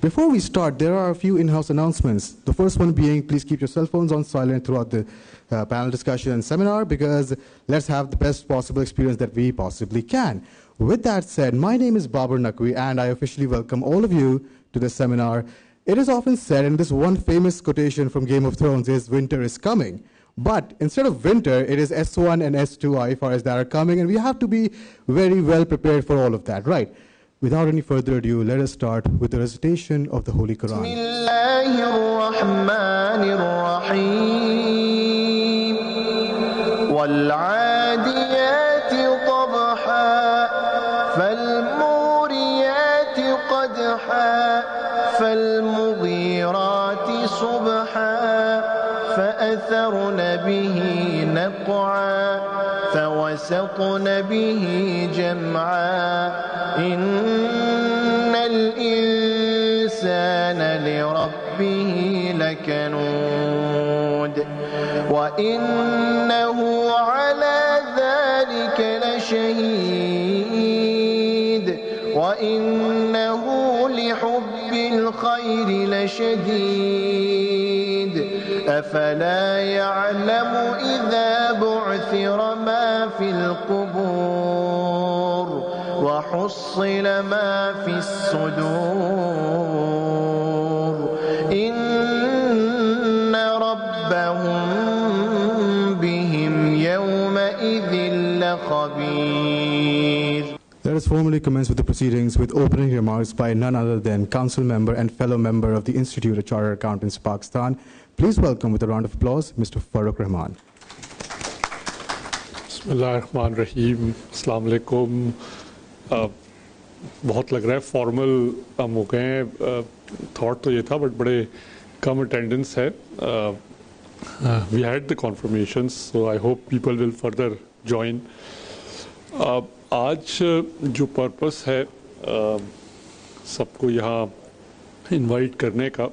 Before we start, there are a few in-house announcements. The first one being, please keep your cell phones on silent throughout the panel discussion and seminar, because let's have the best possible experience that we possibly can. With that said, my name is Babar Naqvi, and I officially welcome all of you to this seminar. It is often said, and this one famous quotation from Game of Thrones is, winter is coming. But instead of winter, it is S1 and S2 IFRs that are coming, and we have to be very well prepared for all of that, right? Without any further ado, let us start with the recitation of the Holy Quran. فأثرن به نقعا فوسطن به جمعا إن الإنسان لربه لكنود وإنه على ذلك لشهيد وإنه لحب الخير لشديد أفلا يعلم إذا بعثر ما في القبور وحصل ما في الصدور إن ربهم بهم يومئذ لخبير. Let us formally commence with the proceedings with opening remarks by none other than Council Member and fellow member of the Institute of Chartered Accountants, Pakistan. Please welcome with a round of applause, Mr. Farooq Rahman. बिस्मिल्लाहिर्रहमानिर्रहीम, अस्सलाम वालेकुम। बहुत लग रहा है formal हम हो गए हैं। थॉट तो ये था बट बड़े कम अटेंडेंस है। We had the confirmations, so I hope people will further join. आज जो पर्पस है सबको यहाँ इनवाइट करने का,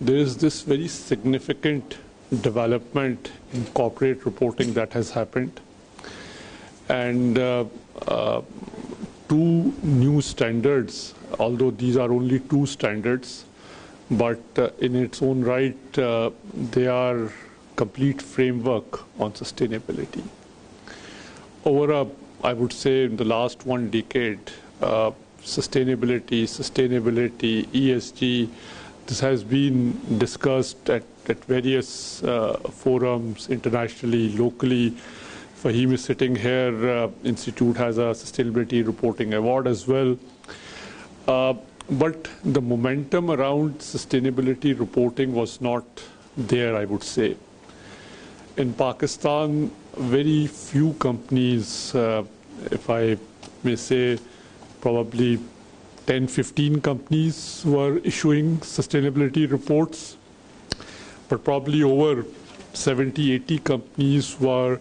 there is this very significant development in corporate reporting that has happened, and two new standards, although these are only two standards, but in its own right they are complete framework on sustainability. Over I would say in the last one decade, sustainability, ESG, this has been discussed at various forums, internationally, locally. Fahim is sitting here. Institute has a sustainability reporting award as well. But the momentum around sustainability reporting was not there, I would say. In Pakistan, very few companies, if I may say, probably 10-15 companies were issuing sustainability reports, but probably over 70-80 companies were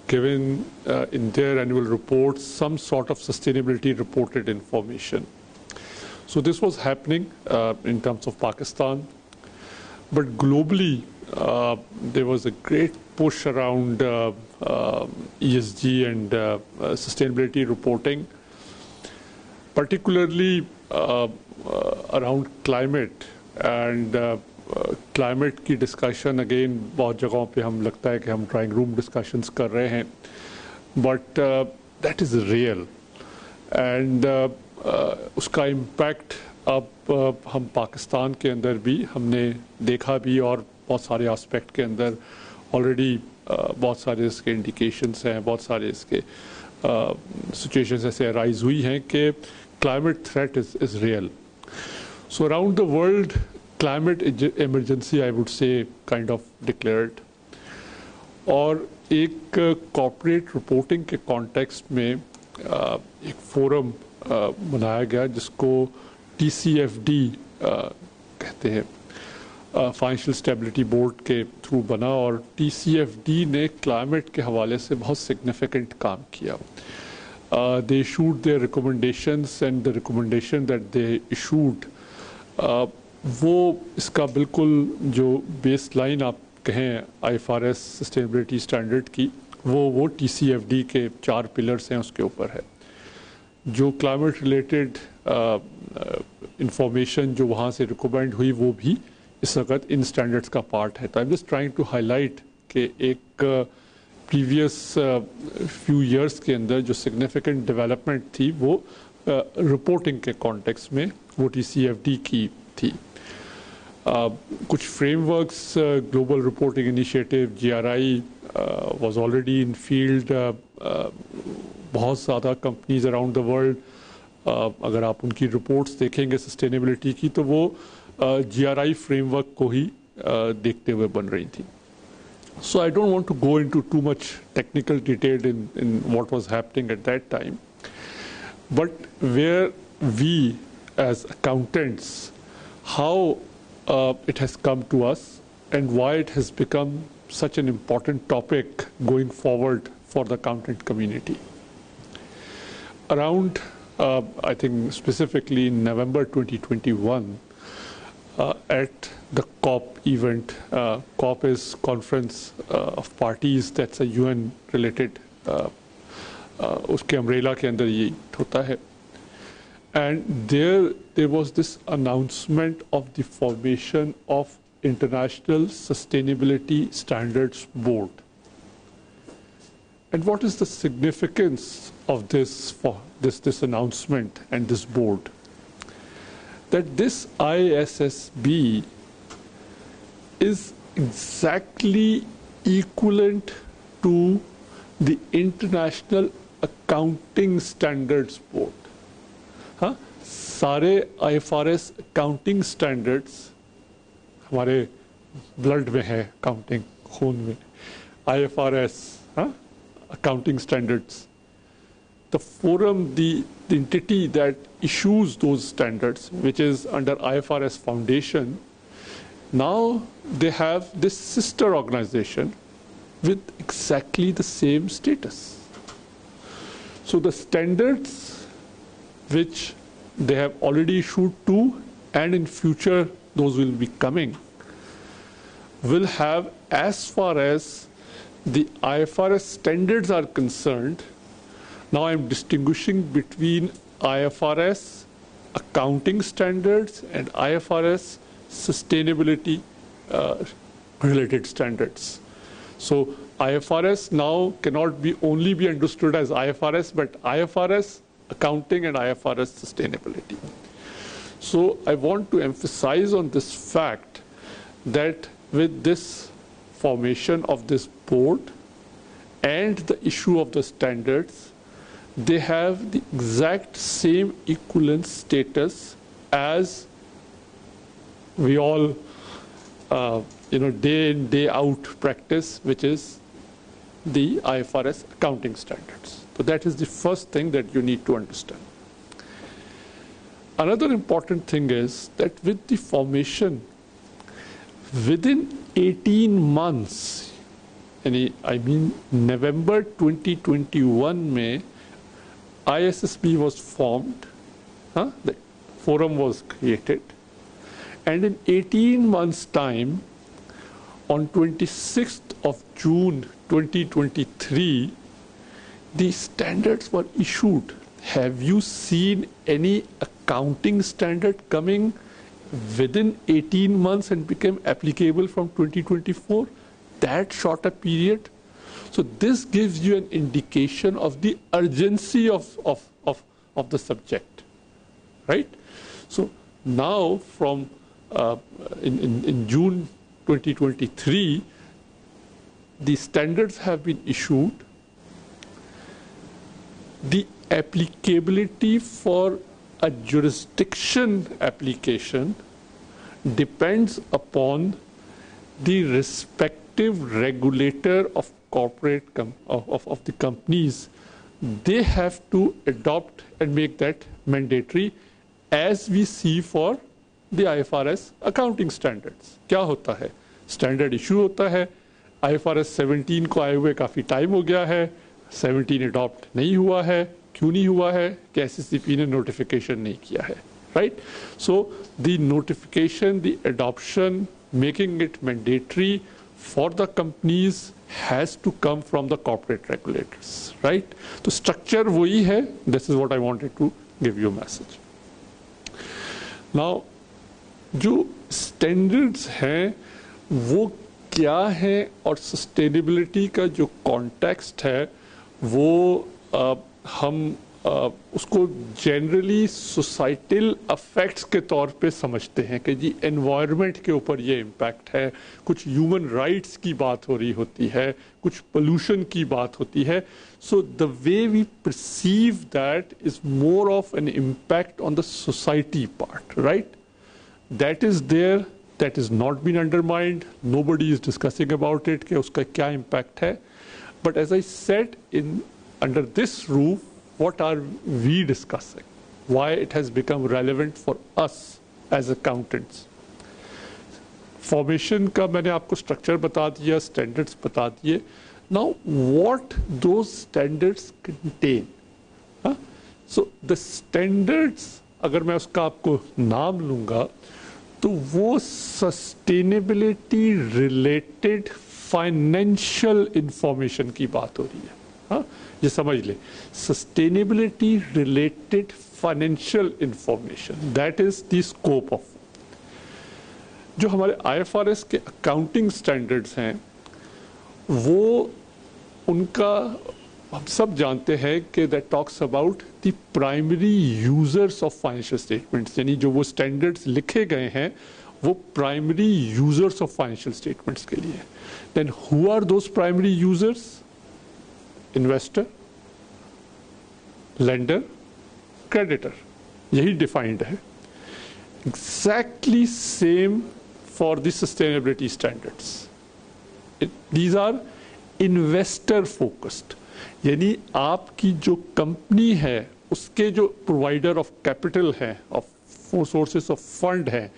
given in their annual reports some sort of sustainability reported information. So this was happening in terms of Pakistan, but globally there was a great push around ESG and sustainability reporting, particularly around climate and climate की discussion. Again, बहुत जगहों पे हम लगता है कि हम drawing room discussions कर रहे हैं, but that is real, and उसका impact अब हम पाकिस्तान के अंदर भी हमने देखा भी, और बहुत सारे aspect के अंदर already बहुत सारे इसके indications हैं, बहुत सारे इसके situations ऐसे arise हुई हैं कि climate threat is real. So around the world, climate emergency, I would say, kind of declared. और एक corporate reporting के context में एक forum बनाया गया जिसको TCFD कहते हैं, फाइनेंशियल स्टेबिलिटी बोर्ड के थ्रू बना और TCFD ने क्लाइमेट के हवाले से बहुत सिग्निफिकेंट काम किया. They issued their recommendations and the recommendation that they issued वो इसका बिल्कुल जो बेस लाइन आप कहें IFRS सस्टेनेबिलिटी स्टैंडर्ड की वो TCFD के 4 पिलर्स हैं उसके ऊपर है. जो क्लाइमेट रिलेटेड इंफॉर्मेशन जो वहाँ से रिकमेंड हुई वो भी इस वक्त इन स्टैंडर्ड्स का पार्ट है. तो I am just trying to highlight कि एक प्रीवियस फ्यू इयर्स के अंदर जो सिग्निफिकेंट डेवलपमेंट थी वो रिपोर्टिंग के कॉन्टेक्स्ट में वो TCFD की थी. कुछ frameworks global reporting initiative GRI was already in field. बहुत ज़्यादा कंपनीज अराउंड द वर्ल्ड अगर आप उनकी रिपोर्ट्स देखेंगे सस्टेनेबिलिटी की तो वो GRI फ्रेमवर्क को ही देखते हुए बन रही थी. So I don't want to go into too much technical detail in what was happening at that time. But where we as accountants, how it has come to us and why it has become such an important topic going forward for the accountant community. Around, I think specifically in November 2021, at the COP event. COP is Conference of Parties, that's a UN related, उसके umbrella के अंदर ये होता है. And there was this announcement of the formation of International Sustainability Standards Board. And what is the significance of this announcement and this board? That this ISSB is exactly equivalent to the International Accounting Standards Board. हाँ, सारे IFRS accounting standards हमारे blood में है, accounting खून में. IFRS, हाँ, accounting standards. The forum, the entity that issues those standards, which is under IFRS Foundation, now they have this sister organization with exactly the same status. So the standards which they have already issued to, and in future those will be coming, will have, as far as the IFRS standards are concerned. Now I'm distinguishing between IFRS accounting standards and IFRS sustainability related standards. So IFRS now cannot be only be understood as IFRS, but IFRS accounting and IFRS sustainability. So I want to emphasize on this fact that with this formation of this board and the issue of the standards, they have the exact same equivalent status as we all, day in, day out practice, which is the IFRS accounting standards. So that is the first thing that you need to understand. Another important thing is that with the formation, within 18 months, I mean November 2021 में, ISSB was formed, the forum was created, and in 18 months' time, on 26th of June 2023, the standards were issued. Have you seen any accounting standard coming within 18 months and became applicable from 2024? That shorter period? So this gives you an indication of the urgency of the subject, right? So now from in June 2023, the standards have been issued. The applicability for a jurisdiction application depends upon the respective regulator of of the companies. They have to adopt and make that mandatory, as we see for the IFRS accounting standards. क्या होता है? Standard issue होता है, IFRS 17 को आए हुए काफ़ी time हो गया है, 17 अडॉप्ट नहीं हुआ है। क्यों नहीं हुआ है? कि SCCP ने नोटिफिकेशन नहीं किया है, right? So the notification, the adoption, making it mandatory for the companies has to come from the corporate regulators, right? तो structure वही है. This is what I wanted to give you a message. Now, जो standards हैं वो क्या है और sustainability का जो context है वो हम उसको जनरली सोसाइटल अफेक्ट्स के तौर पे समझते हैं कि जी एनवायरनमेंट के ऊपर ये इम्पैक्ट है, कुछ ह्यूमन राइट्स की बात हो रही होती है, कुछ पोल्यूशन की बात होती है. So the way we perceive that is more of an impact on the society part, right? That is there, that is not been undermined, nobody is discussing about it कि उसका क्या इम्पैक्ट है. But as I said, in under this roof, what are we discussing? Why it has become relevant for us as accountants? Formation का मैंने आपको structure बता दिया, standards बता दिए. Now what those standards contain? So the standards, अगर मैं उसका आपको नाम लूँगा तो वो sustainability related financial information की बात हो रही है. ये समझ ले, sustainability related financial information, that is the scope of. जो हमारे IFRS के अकाउंटिंग स्टैंडर्ड्स हैं वो उनका हम सब जानते हैं कि that talks about the primary users of financial statements, यानी जो वो स्टैंडर्ड्स लिखे गए हैं वो primary users of financial statements के लिए. Then who are those primary users? Investor, lender, creditor, यही डिफाइंड है. Exactly same for the sustainability standards. These are investor focused, यानी आपकी जो कंपनी है उसके जो प्रोवाइडर ऑफ कैपिटल है, ऑफ सोर्सेस ऑफ फंड है,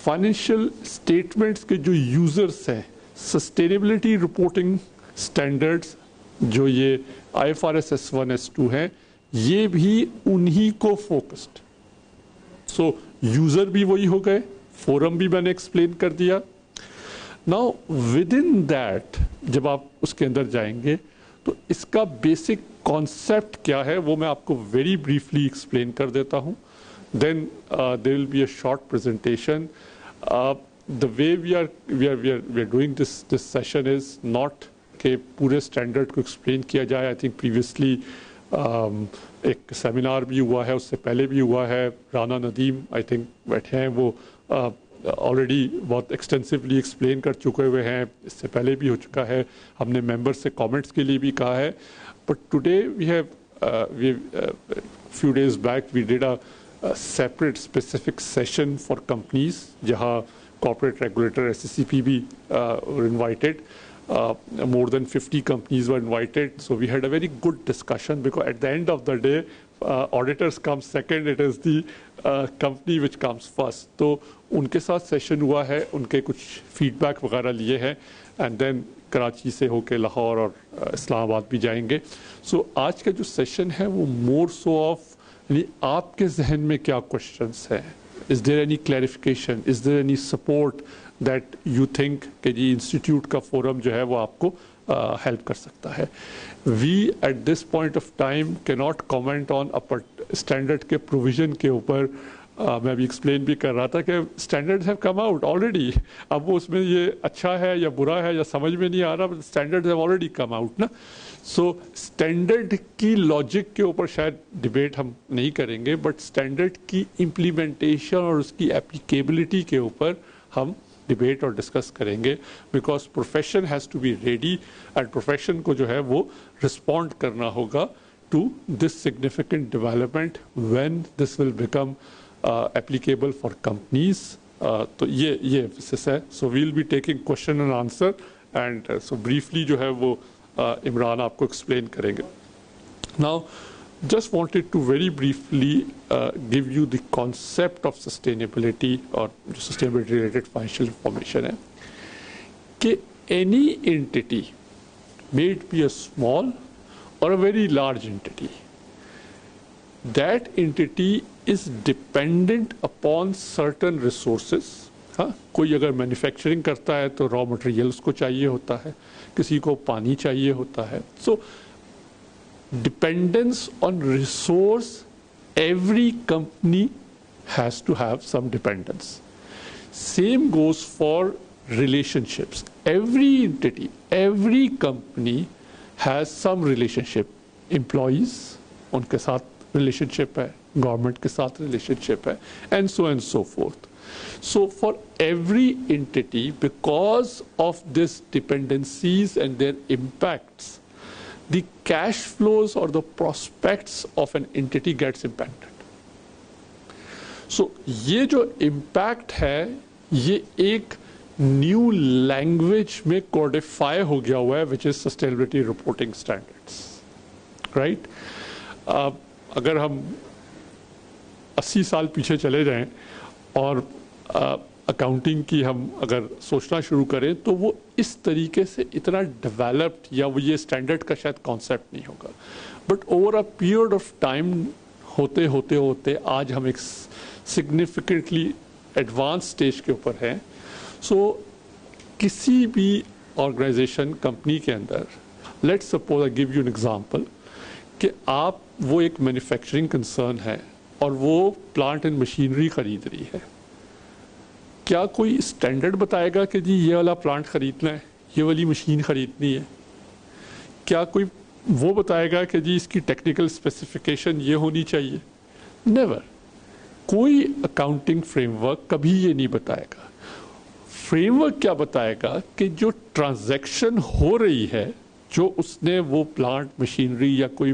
फाइनेंशियल स्टेटमेंट्स के जो यूजर्स हैं, सस्टेनेबिलिटी रिपोर्टिंग स्टैंडर्ड्स जो ये IFRS S1 S2 हैं, ये भी उन्हीं को फोकस्ड. सो यूजर भी वही हो गए, फोरम भी मैंने एक्सप्लेन कर दिया. नाउ विद इन दैट जब आप उसके अंदर जाएंगे तो इसका बेसिक कॉन्सेप्ट क्या है वो मैं आपको वेरी ब्रीफली एक्सप्लेन कर देता हूँ. Then there will be a short presentation. The way we are doing this session is not के पूरे स्टैंडर्ड को एक्सप्लेन किया जाए. आई थिंक प्रीवियसली एक सेमिनार भी हुआ है, उससे पहले भी हुआ है. राना नदीम आई थिंक बैठे हैं, वो ऑलरेडी बहुत एक्सटेंसिवली एक्सप्लेन कर चुके हुए हैं, इससे पहले भी हो चुका है. हमने मेंबर्स से कमेंट्स के लिए भी कहा है. But today we have few days back we did a separate specific session for companies जहाँ कॉर्पोरेट रेगुलेटर SCCP भी invited. More than 50 companies were invited, so we had a very good discussion, because at the end of the day auditors come second, it is the company which comes first. तो उनके साथ session हुआ है, उनके कुछ feedback वगैरह लिए हैं, एंड देन कराची से होके लाहौर और इस्लामाबाद भी जाएंगे. सो आज का जो सेशन है वो मोर सो ऑफ, यानी आपके जहन में क्या क्वेश्चंस हैं, is there any clarification, is there any support that you think कि जी इंस्टीट्यूट का फोरम जो है वो आपको हेल्प कर सकता है. We at this point of time can not comment on standard के प्रोविजन के ऊपर. मैं अभी एक्सप्लेन भी कर रहा था कि standards have come out already. अब वो उसमें ये अच्छा है या बुरा है या समझ में नहीं आ रहा, but standards have already come out ना. सो स्टैंडर्ड की लॉजिक के ऊपर शायद डिबेट हम नहीं करेंगे, बट स्टैंडर्ड की इम्प्लीमेंटेशन और उसकी एप्लीकेबिलिटी के ऊपर हम डिबेट और डिस्कस करेंगे. Because profession has to be ready, and profession को जो है वो रिस्पॉन्ड करना होगा to this significant development when this will become applicable for companies. तो ये एम्फेसिस है. So we will be taking question and answer, and so briefly जो है वो इमरान आपको एक्सप्लेन करेंगे. Now just wanted to very briefly give you the concept of sustainability or sustainability related financial information है कि any entity, may it be a small or a very large entity, that entity is dependent upon certain resources. हाँ, कोई अगर manufacturing करता है तो raw material उसको चाहिए होता है, किसी को पानी चाहिए होता है. सो dependence on resource, every company has to have some dependence. Same goes for relationships. Every entity, every company has some relationship. Employees, उनके साथ relationship है, government के साथ relationship है, and so forth. So for every entity, because of these dependencies and their impacts, the cash flows or the prospects of an entity gets impacted. So ये जो impact है, ये एक new language में codify हो गया हुआ है, which is sustainability reporting standards, right? अगर हम 80 साल पीछे चले जाएं और अकाउंटिंग की हम अगर सोचना शुरू करें तो वो इस तरीके से इतना डेवलप्ड या वो ये स्टैंडर्ड का शायद कॉन्सेप्ट नहीं होगा. But over a period of time होते होते होते आज हम एक सिग्निफिकेंटली एडवांस स्टेज के ऊपर हैं. सो किसी भी ऑर्गेनाइजेशन कंपनी के अंदर, let's suppose I give you an example कि आप वो एक मैन्युफैक्चरिंग कंसर्न है और वो प्लांट एंड मशीनरी खरीद रही है. क्या कोई स्टैंडर्ड बताएगा कि जी ये वाला प्लांट खरीदना है, ये वाली मशीन खरीदनी है? क्या कोई वो बताएगा कि जी इसकी टेक्निकल स्पेसिफिकेशन ये होनी चाहिए? नेवर. कोई अकाउंटिंग फ्रेमवर्क कभी ये नहीं बताएगा. फ्रेमवर्क क्या बताएगा कि जो ट्रांजैक्शन हो रही है, जो उसने वो प्लांट मशीनरी या कोई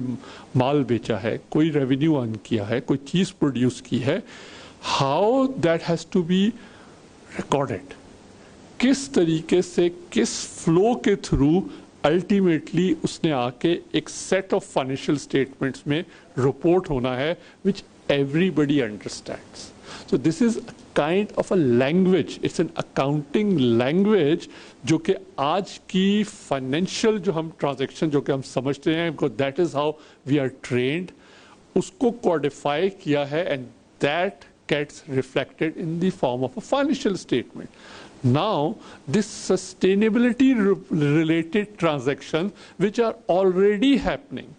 माल बेचा है, कोई रेवेन्यू अर्न किया है, कोई चीज़ प्रोड्यूस की है, how that has to be recorded, किस तरीके से, किस फ्लो के थ्रू अल्टीमेटली उसने आके एक सेट ऑफ फाइनेंशियल स्टेटमेंट्स में रिपोर्ट होना है, which everybody understands. So this is a kind of a language, it's an accounting language जो कि आज की फाइनेंशियल जो हम ट्रांजेक्शन जो कि हम समझते हैं, because that is how we are trained, उसको कोडिफाई किया है and that gets reflected in the form of a financial statement. Now, this sustainability related transactions which are already happening.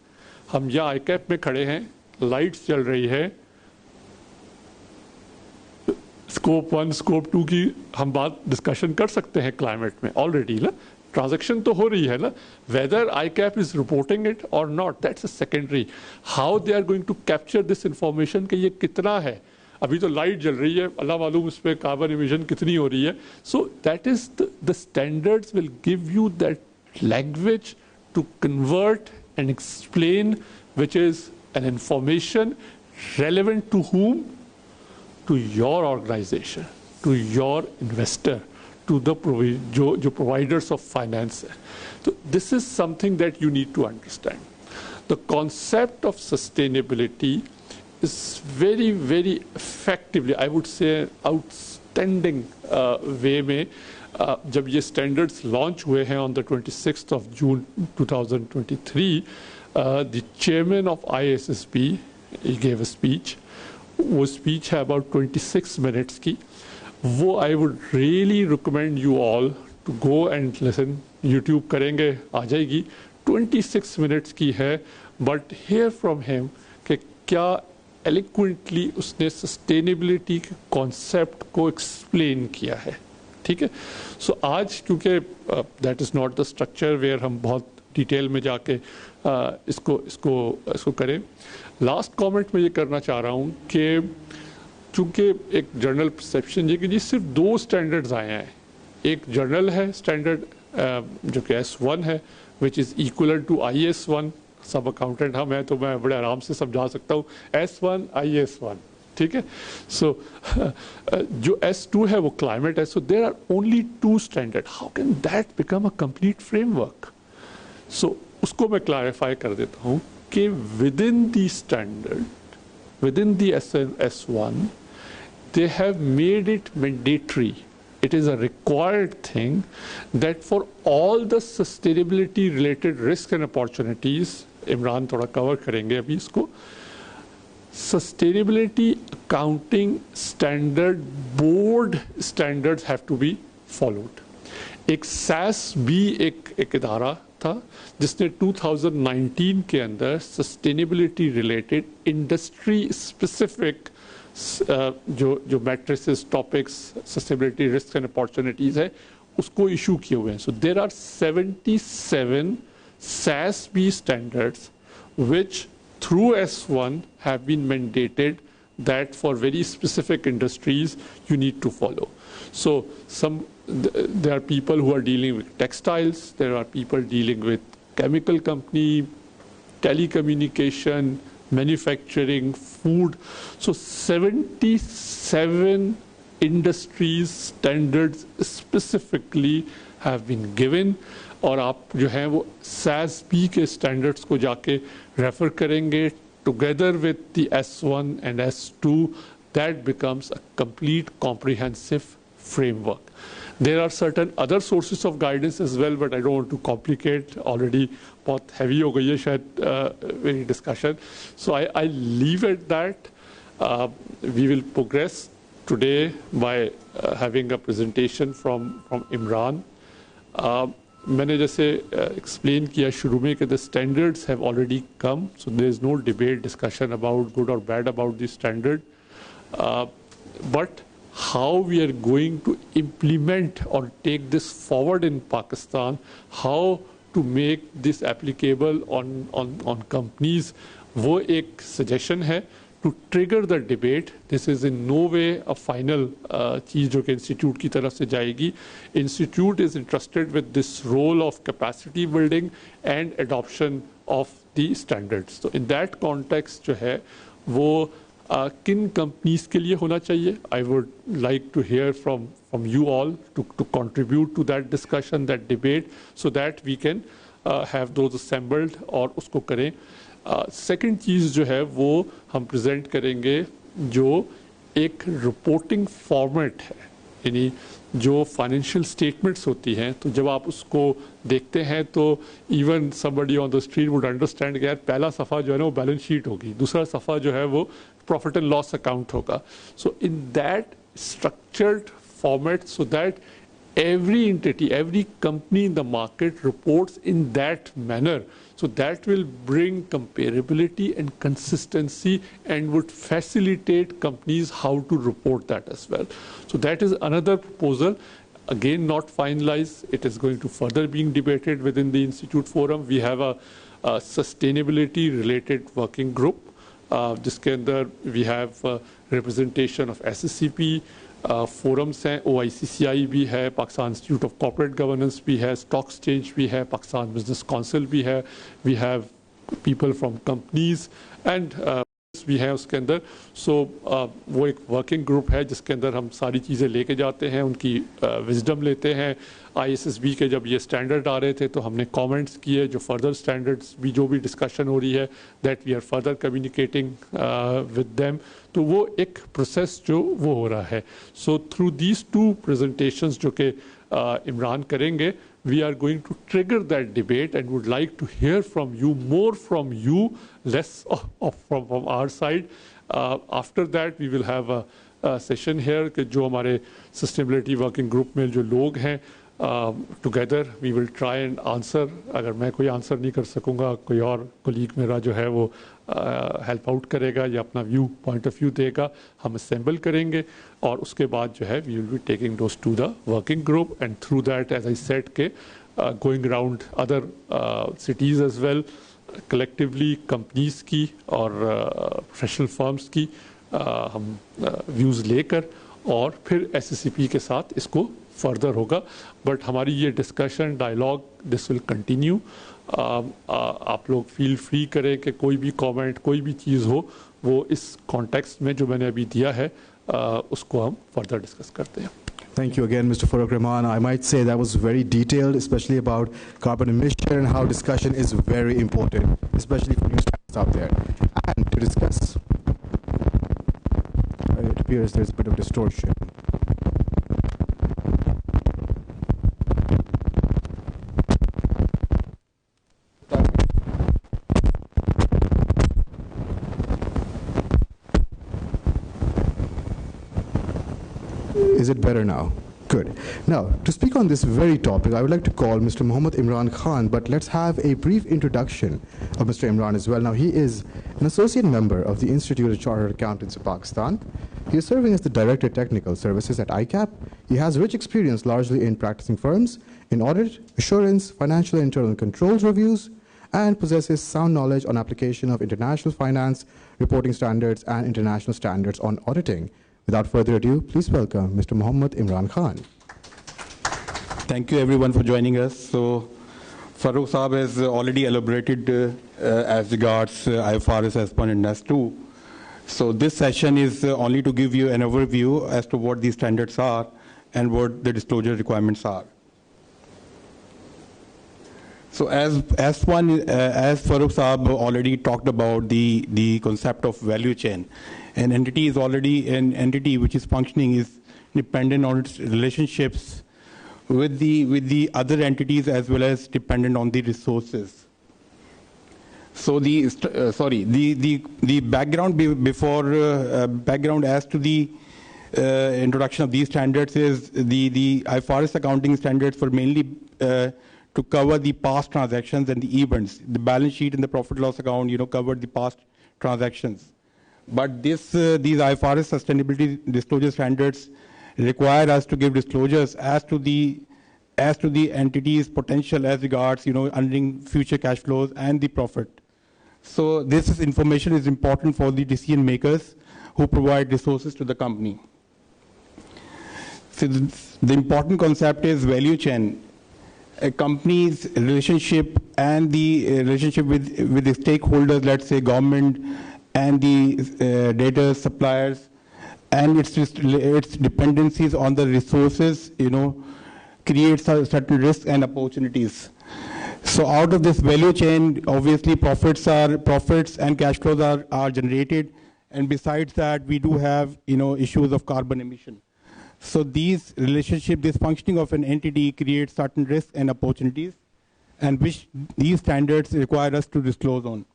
हम यहाँ ICAP में खड़े हैं, लाइट्स चल रही है, स्कोप 1, स्कोप 2 की हम बात डिस्कशन कर सकते हैं क्लाइमेट में ऑलरेडी ना. ट्रांजेक्शन तो हो रही है ना. Whether ICAP is reporting it or not, that's a secondary. How they are going to capture this information कि ये कितना है. अभी तो लाइट जल रही है, अल्लाह मालूम उस पर कार्बन इमिशन कितनी हो रही है. So that is the standards will give you that language to convert and explain which is an information relevant to whom? To your organization, to your investor, to the जो providers of finance. So this is something that you need to understand. The concept of sustainability is very, very effectively, I would say, outstanding way में जब ये standards launch हुए हैं on the 26th of June 2023, the chairman of ISSB, he gave a speech. वो speech है about 26 minutes की. वो I would really recommend you all to go and listen. YouTube करेंगे, आ जाएगी. 26 minutes की है, but hear from him कि क्या eloquently उसने sustainability के concept को explain किया है. ठीक है. So आज क्योंकि that is not the structure where हम बहुत डिटेल में जाके इसको करें. लास्ट कमेंट में ये करना चाह रहा हूँ कि चूँकि एक जर्नल परसेप्शन ये कि जी सिर्फ 2 स्टैंडर्ड्स आए हैं. एक जर्नल है स्टैंडर्ड जो कि S1 है, which is equal to IS1. सब अकाउंटेंट हम हैं तो मैं बड़े आराम से समझा सकता हूँ. S1 IS1, ठीक है. सो जो S2 है वो क्लाइमेट है. So there are only 2 standard. How can that become a complete framework? So उसको मैं क्लैरिफाई कर देता हूँ कि within the standard, within the S1, they have made it mandatory. It is a required thing that for all the sustainability related risks and opportunities, Imran थोड़ा cover करेंगे अभी इसको, sustainability accounting standard board standards have to be followed. एक SAS भी एक इदारा था जिसने 2019 के अंदर सस्टेनेबिलिटी रिलेटेड इंडस्ट्री स्पेसिफिक जो matrices topics sustainability risk and opportunities है उसको इशू किए हुए हैं. So there are 77 SASB standards which through S1 have been mandated that for very specific industries you need to follow. So there are people who are dealing with textiles, there are people dealing with chemical company, telecommunication, manufacturing, food. So 77 industries standards specifically have been given. और आप जो है वो SASB के standards को जाके refer करेंगे together with the S1 and S2, that becomes a complete comprehensive framework. There are certain other sources of guidance as well, but I don't want to complicate. Already बहुत heavy हो गई है शायद मेरी discussion. So I leave it that we will progress today by having a presentation from Imran. मैंने जैसे explain किया शुरू में कि the standards have already come, so there is no debate, discussion about good or bad about the standard. But how we are going to implement or take this forward in Pakistan, how to make this applicable on companies, वो एक suggestion है to trigger the debate. This is in no way a final चीज़ जो कि institute की तरफ से जाएगी. Institute is entrusted with this role of capacity building and adoption of the standards. So in that context जो है वो किन companies के लिए होना चाहिए? I would like to hear from you all to contribute to that discussion, that debate, so that we can have those assembled और उसको करें. सेकंड चीज़ जो है वो हम प्रेजेंट करेंगे जो एक रिपोर्टिंग फॉर्मेट है, यानी जो फाइनेंशियल स्टेटमेंट्स होती हैं, तो जब आप उसको देखते हैं तो even somebody on the street would understand कि यार पहला सफ़ा जो है ना वो बैलेंस शीट होगी, दूसरा सफ़ा जो है वो प्रॉफिट एंड लॉस अकाउंट होगा. So in that structured format, so that every entity, every company in the market reports in that manner. So that will bring comparability and consistency and would facilitate companies how to report that as well. So that is another proposal. Again, not finalized. It is going to further being debated within the Institute Forum. We have a sustainability related working group. जिसके अंदर we have representation of SSCP, forums हैं, OICCI भी है, Pakistan institute of corporate governance भी है, stock exchange भी है, Pakistan business council भी है, we have people from companies and भी हैं उसके अंदर. सो वो एक वर्किंग ग्रुप है जिसके अंदर हम सारी चीज़ें लेके जाते हैं, उनकी विजडम लेते हैं. ISSB के जब ये स्टैंडर्ड आ रहे थे तो हमने कमेंट्स किए, जो फर्दर स्टैंडर्ड्स भी जो भी डिस्कशन हो रही है that we are further communicating with them. तो वो एक प्रोसेस जो वो हो रहा है. So through these two presentations जो कि इमरान करेंगे, we are going to trigger that debate and would like to hear from you, more from you, less from our side. After that we will have a session here कि जो हमारे sustainability working group में जो लोग हैं, together we will try and answer. अगर मैं कोई आंसर नहीं कर सकूंगा, कोई और कोलीग मेरा जो है वो हेल्प आउट करेगा या अपना पॉइंट ऑफ व्यू देगा, हम असेंबल करेंगे और उसके बाद जो है we will be taking those to the working group and through that as I said के going around other cities as well, collectively companies की और प्रोफेशनल फर्म्स की हम व्यूज़ लेकर और फिर SSCP के साथ इसको फर्दर होगा. बट हमारी ये discussion dialogue this will continue. आप लोग फील फ्री करें कि कोई भी कमेंट, कोई भी चीज़ हो वो इस कॉन्टेक्स्ट में जो मैंने अभी दिया है उसको हम फर्दर डिस्कस करते हैं. Thank you again, Mr. Farooq Rahman. I might say that was very detailed, especially about carbon emission and how discussion is very important, especially for new out there. And to discuss, it appears there's a bit of distortion. Is it better now? Good. Now, to speak on this very topic, I would like to call Mr. Mohammad Imran Khan, but let's have a brief introduction of Mr. Imran as well. Now, he is an associate member of the Institute of Chartered Accountants of Pakistan. He is serving as the Director of Technical Services at ICAP. He has rich experience largely in practicing firms, in audit, assurance, financial and internal controls reviews, and possesses sound knowledge on application of international finance, reporting standards, and international standards on auditing. Without further ado, please welcome Mr. Mohammad Imran Khan. Thank you everyone for joining us. So, Farooq Saab has already elaborated as regards IFRS S1 and S2. So this session is only to give you an overview as to what these standards are and what the disclosure requirements are. So as Farooq Saab already talked about the concept of value chain, an entity is already an entity which is functioning is dependent on its relationships with the other entities as well as dependent on the resources. So the background background as to the introduction of these standards is the IFRS accounting standards were mainly to cover the past transactions and the events. The balance sheet and the profit loss account, covered the past transactions. But these IFRS sustainability disclosure standards require us to give disclosures as to the entity's potential as regards, earning future cash flows and the profit. So this information is important for the decision makers who provide resources to the company. So the important concept is value chain. A company's relationship and the relationship with the stakeholders, let's say government and the data suppliers, and its dependencies on the resources, creates certain risks and opportunities. So out of this value chain, obviously profits and cash flows are generated, and besides that, we do have issues of carbon emission. So this functioning of an entity creates certain risks and opportunities, and which these standards require us to disclose on.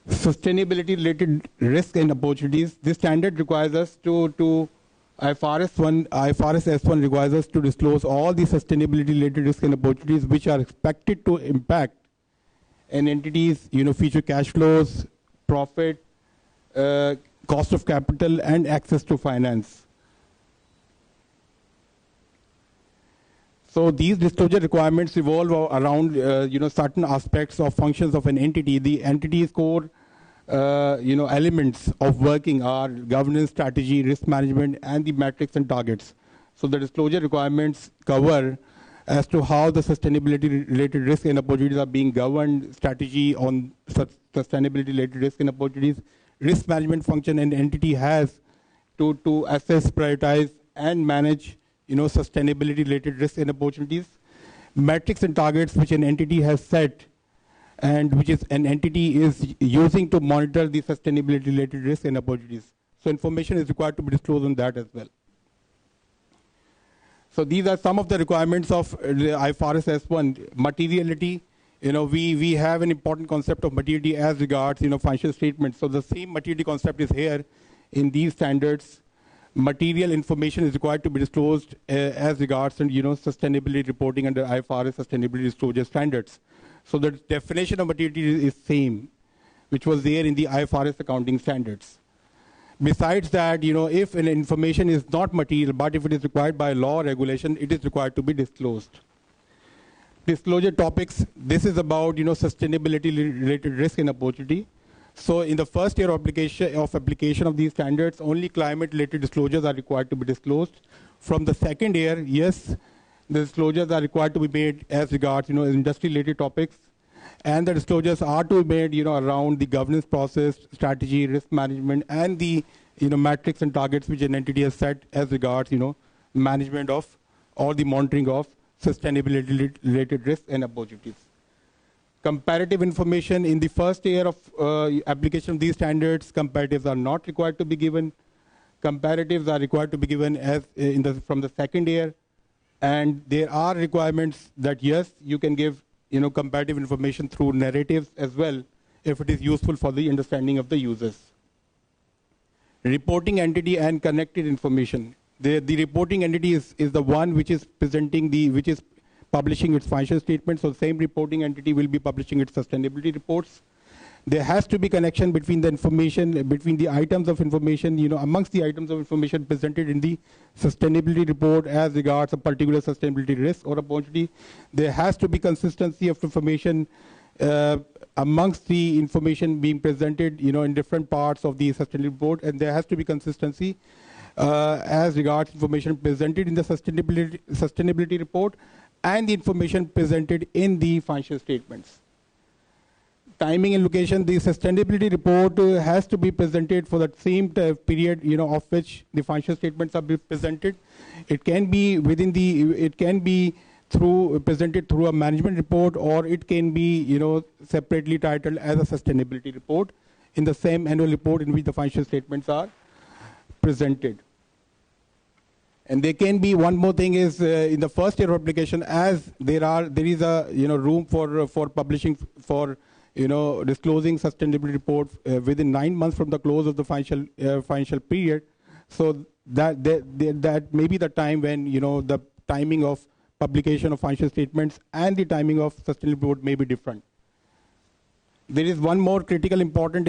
Sustainability-related risk and opportunities. This standard requires us to IFRS S1 requires us to disclose all the sustainability-related risk and opportunities which are expected to impact an entity's future cash flows, profit, cost of capital, and access to finance. So these disclosure requirements revolve around certain aspects of functions of an entity. The entity's core elements of working are governance, strategy, risk management, and the metrics and targets. So the disclosure requirements cover as to how the sustainability related risk and opportunities are being governed, strategy on sustainability related risk and opportunities, risk management function an entity has to assess, prioritize, and manage sustainability related risks and opportunities, metrics and targets which an entity has set and which is an entity is using to monitor the sustainability related risks and opportunities. So information is required to be disclosed on that as well. So these are some of the requirements of the IFRS S1. Materiality, we have an important concept of materiality as regards financial statements. So the same materiality concept is here in these standards. Material information is required to be disclosed as regards sustainability reporting under IFRS sustainability disclosure standards. So the definition of materiality is same, which was there in the IFRS accounting standards. Besides that, if an information is not material, but if it is required by law or regulation, it is required to be disclosed. Disclosure topics, this is about sustainability related risk and opportunity. So in the first year of application of these standards, only climate-related disclosures are required to be disclosed. From the second year, yes, the disclosures are required to be made as regards industry-related topics, and the disclosures are to be made around the governance process, strategy, risk management, and the metrics and targets which an entity has set as regards management of or the monitoring of sustainability-related risks and opportunities. Comparative information in the first year of application of these standards, comparatives are not required to be given. Comparatives are required to be given as from the second year. And there are requirements that, yes, you can give comparative information through narratives as well, if it is useful for the understanding of the users. Reporting entity and connected information. The reporting entity is the one which is publishing its financial statements. So the same reporting entity will be publishing its sustainability reports. There has to be connection between the information, between the items of information, amongst the items of information presented in the sustainability report as regards a particular sustainability risk or opportunity. There has to be consistency of information amongst the information being presented, in different parts of the sustainability report, and there has to be consistency as regards information presented in the sustainability report and the information presented in the financial statements. Timing and location, the sustainability report has to be presented for that same period, of which the financial statements are presented. It can be presented through a management report, or it can be, separately titled as a sustainability report in the same annual report in which the financial statements are presented. And there can be one more thing is in the first year of application, as there is a room for publishing disclosing sustainability report within 9 months from the close of the financial period. So that may be the time when the timing of publication of financial statements and the timing of sustainability report may be different. There is one more critical important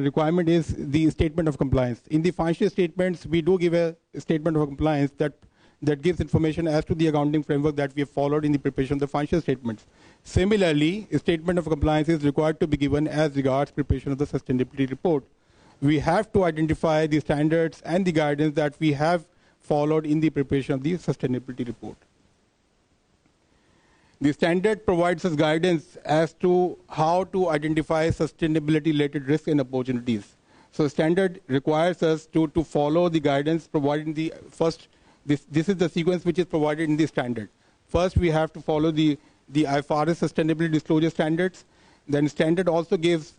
requirement is the statement of compliance. In the financial statements, we do give a statement of compliance that gives information as to the accounting framework that we have followed in the preparation of the financial statements. Similarly, a statement of compliance is required to be given as regards preparation of the sustainability report. We have to identify the standards and the guidance that we have followed in the preparation of the sustainability report. The standard provides us guidance as to how to identify sustainability-related risks and opportunities. So the standard requires us to follow the guidance provided in the first. This is the sequence which is provided in the standard. First, we have to follow the Ifrs sustainability disclosure standards. Then standard also gives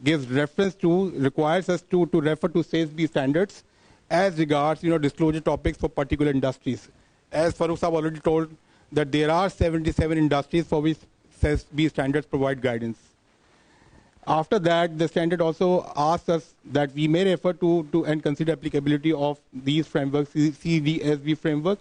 reference to, requires us to refer to SASB standards as regards disclosure topics for particular industries. As Farooq Saab already told, that there are 77 industries for which SASB standards provide guidance. After that, the standard also asks us that we may refer to and consider applicability of these frameworks, CDSB framework.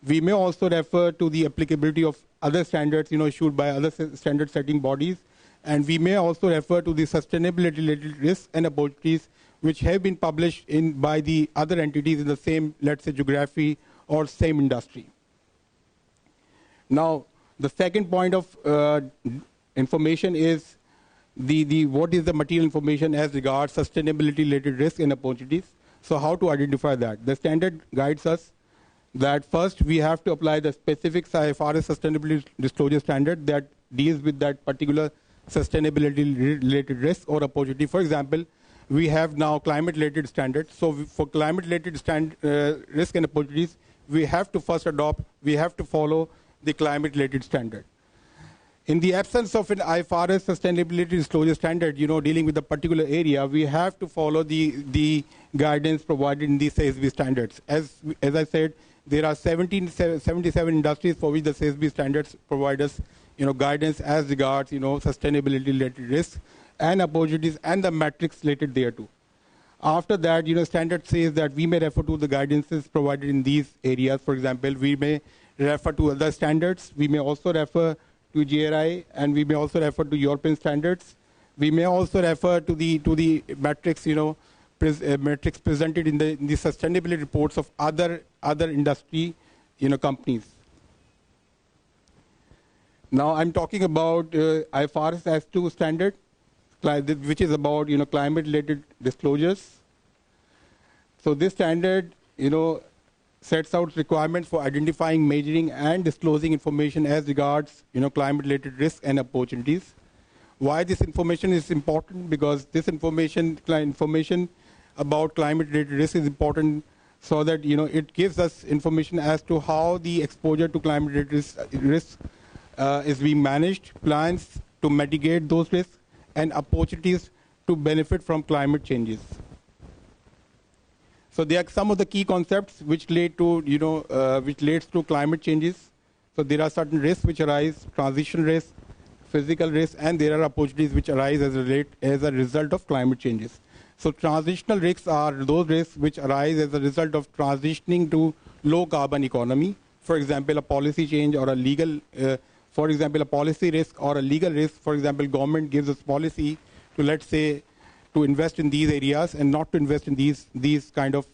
We may also refer to the applicability of other standards, issued by other standard setting bodies. And we may also refer to the sustainability-related risks and opportunities which have been published by the other entities in the same, let's say, geography or same industry. Now, the second point of information is what is the material information as regards sustainability-related risks and opportunities. So how to identify that? The standard guides us that first we have to apply the specific Ifrs sustainability disclosure standard that deals with that particular sustainability-related risk or opportunity. For example, we have now climate-related standards. So for climate-related risk and opportunities, we have to first follow the climate-related standard. In the absence of an Ifrs sustainability disclosure standard, dealing with a particular area, we have to follow the guidance provided in the SASB standards. As I said, there are 77 industries for which the SASB standards provide us, guidance as regards, sustainability-related risks and opportunities and the metrics related thereto. After that, standard says that we may refer to the guidances provided in these areas. For example, we may refer to other standards. We may also refer to GRI, and we may also refer to European standards. We may also refer to the metrics, metrics presented in the sustainability reports of other industry, companies. Now I'm talking about Ifrs S2 standard, which is about climate-related disclosures. So this standard, sets out requirements for identifying, measuring, and disclosing information as regards, climate-related risks and opportunities. Why this information is important? Because this information about climate-related risk is important, so that it gives us information as to how the exposure to climate-related risks is being managed, plans to mitigate those risks, and opportunities to benefit from climate changes. So there are some of the key concepts which lead to, which leads to climate changes. So there are certain risks which arise, transition risks, physical risks, and there are opportunities which arise as a result of climate changes. So transitional risks are those risks which arise as a result of transitioning to low carbon economy. For example, a policy change or a legal, for example, a policy risk or a legal risk. For example, government gives us policy to, let's say, to invest in these areas and not to invest in these kind of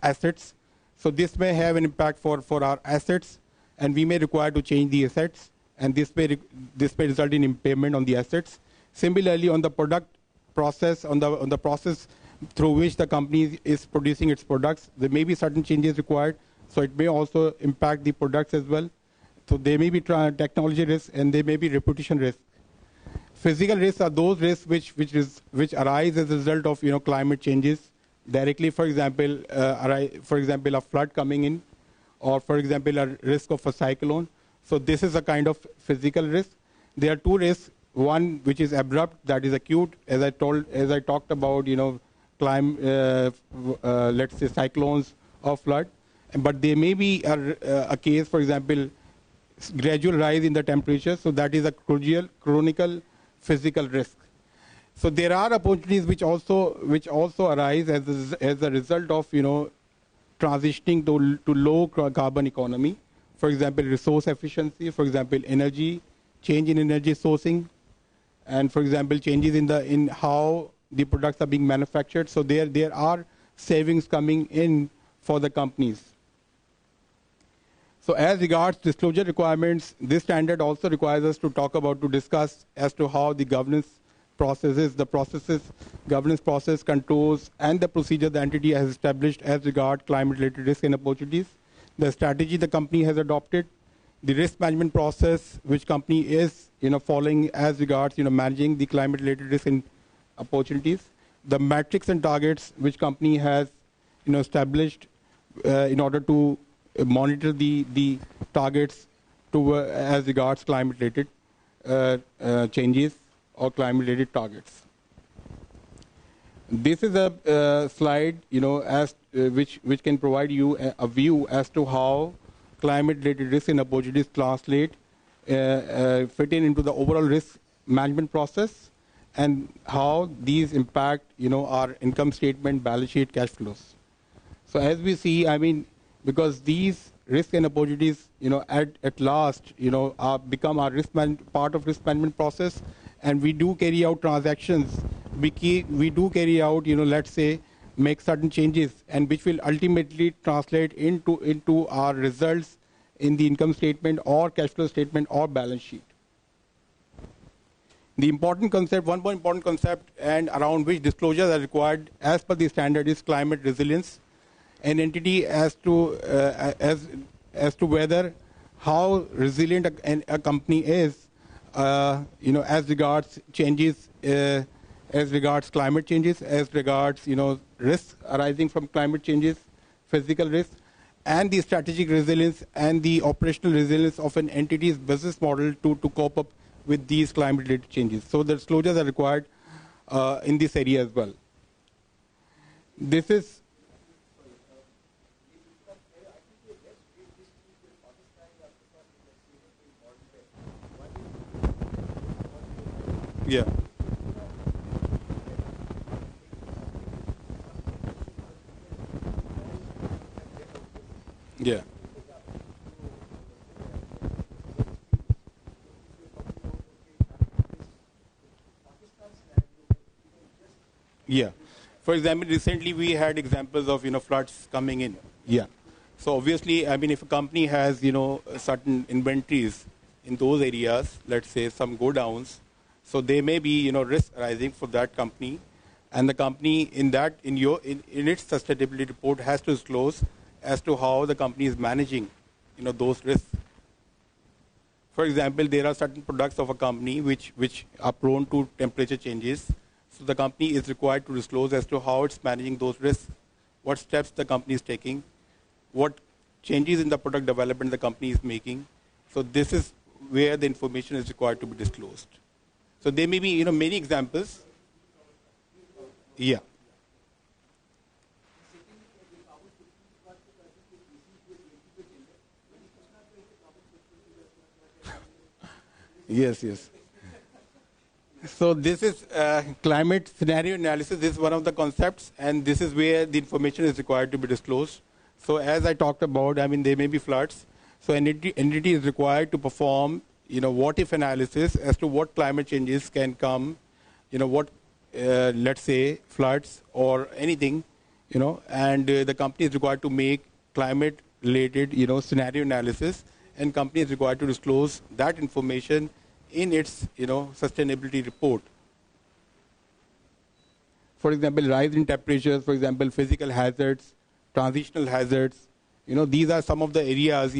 assets. So this may have an impact for our assets, and we may require to change the assets, and this may result in impairment on the assets. Similarly, on the product process, on the process through which the company is producing its products, there may be certain changes required. So it may also impact the products as well. So there may be technology risks and there may be reputation risks. Physical risks are those risks which arise as a result of climate changes directly. For example, a flood coming in, or for example a risk of a cyclone. So this is a kind of physical risk. There are two risks. One which is abrupt, that is acute, as I talked about, let's say cyclones or flood. But there may be a case, for example, gradual rise in the temperature. So that is a chronicle physical risk. So there are opportunities which also arise as a result of transitioning to low carbon economy. For example, resource efficiency. For example, energy, change in energy sourcing, and for example, changes in how the products are being manufactured. So there are savings coming in for the companies. So as regards disclosure requirements, this standard also requires us to discuss as to how the governance processes, governance process controls, and the procedure the entity has established as regard climate-related risk and opportunities, the strategy the company has adopted, the risk management process which company is following as regards managing the climate-related risk and opportunities, the metrics and targets which company has established in order to monitor the targets as regards climate-related changes or climate-related targets. This is a slide, which can provide you a view as to how climate-related risks and opportunities translate, fit into the overall risk management process, and how these impact, our income statement, balance sheet, cash flows. So as we see, because these risks and opportunities, at last, become our part of risk management process, and we do carry out transactions. We do carry out, let's say, make certain changes, and which will ultimately translate into our results in the income statement or cash flow statement or balance sheet. The important concept, one more important concept, and around which disclosures are required as per the standard, is climate resilience. An entity as to whether how resilient a company is, as regards changes, as regards climate changes, as regards risks arising from climate changes, physical risks, and the strategic resilience and the operational resilience of an entity's business model to cope up with these climate-related changes. So the disclosures are required in this area as well. This is yeah. Yeah. Yeah. For example, recently we had examples of floods coming in. Yeah. So obviously, if a company has certain inventories in those areas, let's say some go downs, so there may be risk arising for that company, and the company in its sustainability report has to disclose as to how the company is managing those risks. For example, there are certain products of a company which are prone to temperature changes. So the company is required to disclose as to how it's managing those risks, what steps the company is taking, what changes in the product development the company is making. So this is where the information is required to be disclosed. So there may be many examples. Yeah. Yes, yes. So this is climate scenario analysis. This is one of the concepts, and this is where the information is required to be disclosed. So as I talked about, there may be floods. So entity is required to perform, what-if analysis as to what climate changes can come, let's say floods or anything, and the company is required to make climate-related, scenario analysis, and company is required to disclose that information in its, sustainability report. For example, rise in temperatures, for example, physical hazards, transitional hazards. These are some of the areas,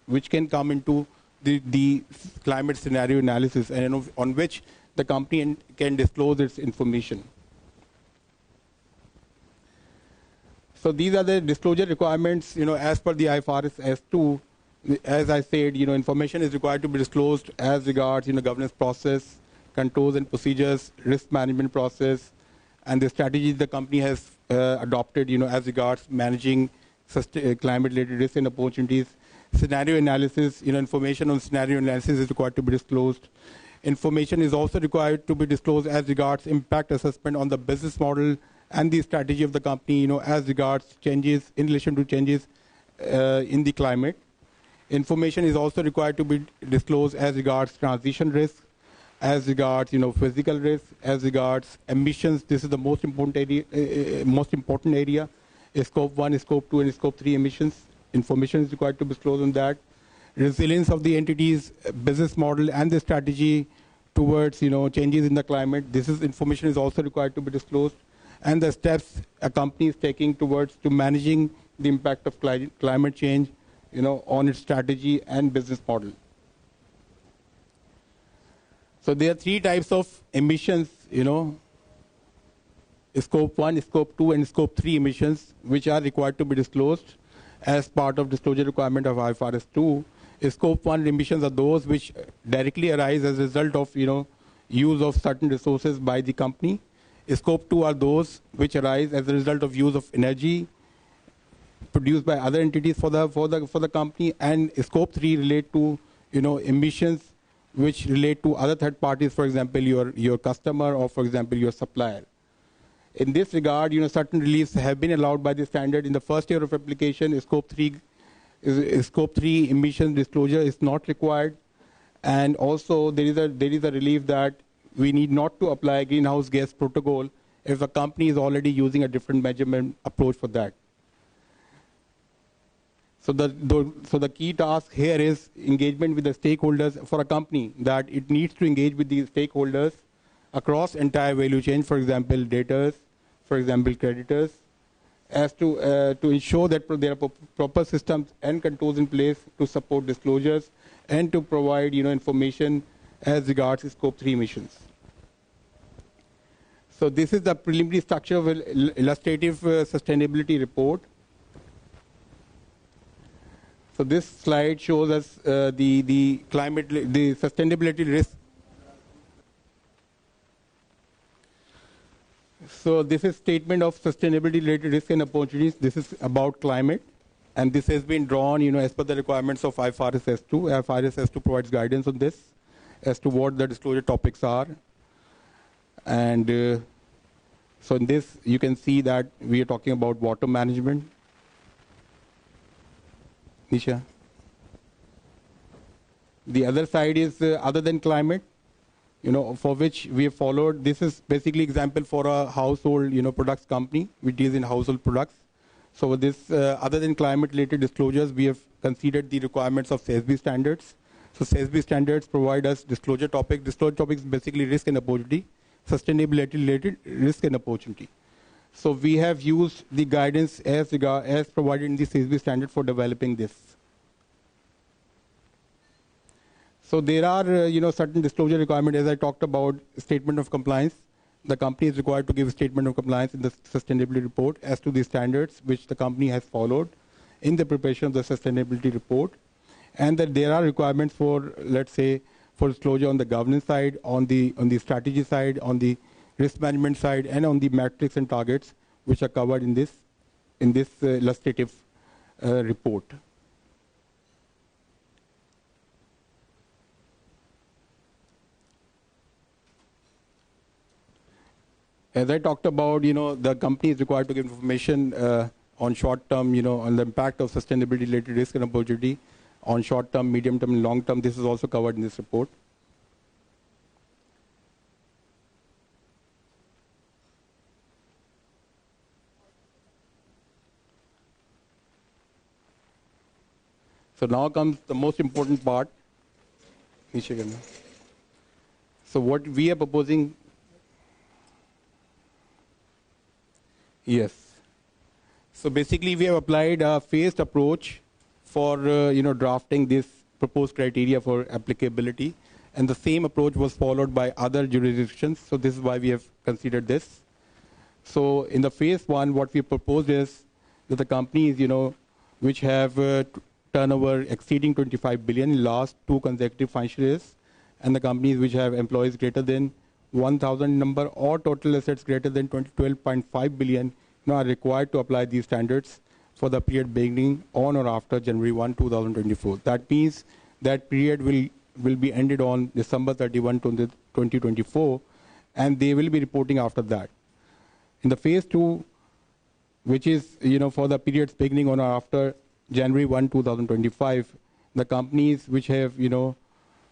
which can come into the climate scenario analysis, and on which the company can disclose its information. So these are the disclosure requirements, as per the IFRS S2. As I said, information is required to be disclosed as regards, governance process, controls and procedures, risk management process, and the strategies the company has adopted, as regards managing climate-related risks and opportunities. Scenario analysis, information on scenario analysis is required to be disclosed. Information is also required to be disclosed as regards impact assessment on the business model and the strategy of the company, as regards changes in relation to changes in the climate. Information is also required to be disclosed as regards transition risk, as regards physical risk, as regards emissions. This is the most important area. Scope 1, Scope 2, and Scope 3 emissions. Information is required to be disclosed on that. Resilience of the entity's business model and the strategy towards changes in the climate. Information is also required to be disclosed, and the steps a company is taking towards managing the impact of climate change, on its strategy and business model. So there are three types of emissions, Scope 1, Scope 2, and Scope 3 emissions, which are required to be disclosed as part of disclosure requirement of IFRS 2. Scope 1 emissions are those which directly arise as a result of, use of certain resources by the company. Scope 2 are those which arise as a result of use of energy produced by other entities for the company, and Scope 3 relate to emissions which relate to other third parties, for example your customer, or for example your supplier. In this regard, certain reliefs have been allowed by the standard. In the first year of application, Scope 3 emission disclosure is not required, and also there is a relief that we need not to apply greenhouse gas protocol if a company is already using a different measurement approach for that. So the key task here is engagement with the stakeholders for a company, that it needs to engage with the stakeholders across entire value chain, for example, debtors, for example, creditors, as to ensure that there are proper systems and controls in place to support disclosures and to provide information as regards Scope 3 emissions. So this is the preliminary structure of illustrative sustainability report. So this slide shows us the sustainability risk. So this is statement of sustainability related risk and opportunities. This is about climate, and this has been drawn, as per the requirements of IFRS S2. IFRS S2 provides guidance on this as to what the disclosure topics are, and so in this you can see that we are talking about water management. Nisha. The other side is other than climate, for which we have followed. This is basically example for a household, products company which deals in household products. So with this, other than climate-related disclosures, we have considered the requirements of SASB standards. So SASB standards provide us disclosure topic. Disclosure topic is basically risk and opportunity, sustainability-related risk and opportunity. So we have used the guidance as provided in the SASB standard for developing this. So there are, certain disclosure requirements, as I talked about, statement of compliance. The company is required to give a statement of compliance in the sustainability report as to the standards which the company has followed in the preparation of the sustainability report. and that there are requirements for, let's say, for disclosure on the governance side, on the strategy side, on the risk management side, and on the metrics and targets which are covered in this illustrative report. As I talked about, the company is required to give information on short term, on the impact of sustainability related risk and opportunity on short term, medium term, and long term. This is also covered in this report. So now comes the most important part. So what we are proposing. Yes. So basically, we have applied a phased approach for drafting this proposed criteria for applicability, and the same approach was followed by other jurisdictions. So this is why we have considered this. So in the phase one, what we proposed is that the companies which have turnover exceeding 25 billion in last 2 consecutive financial years, and the companies which have employees greater than 1,000 number or total assets greater than 12.5 billion are required to apply these standards for the period beginning on or after January 1, 2024. That means that period will be ended on December 31, 2024, and they will be reporting after that. In the phase 2, which is for the periods beginning on or after January 1, 2025, the companies which have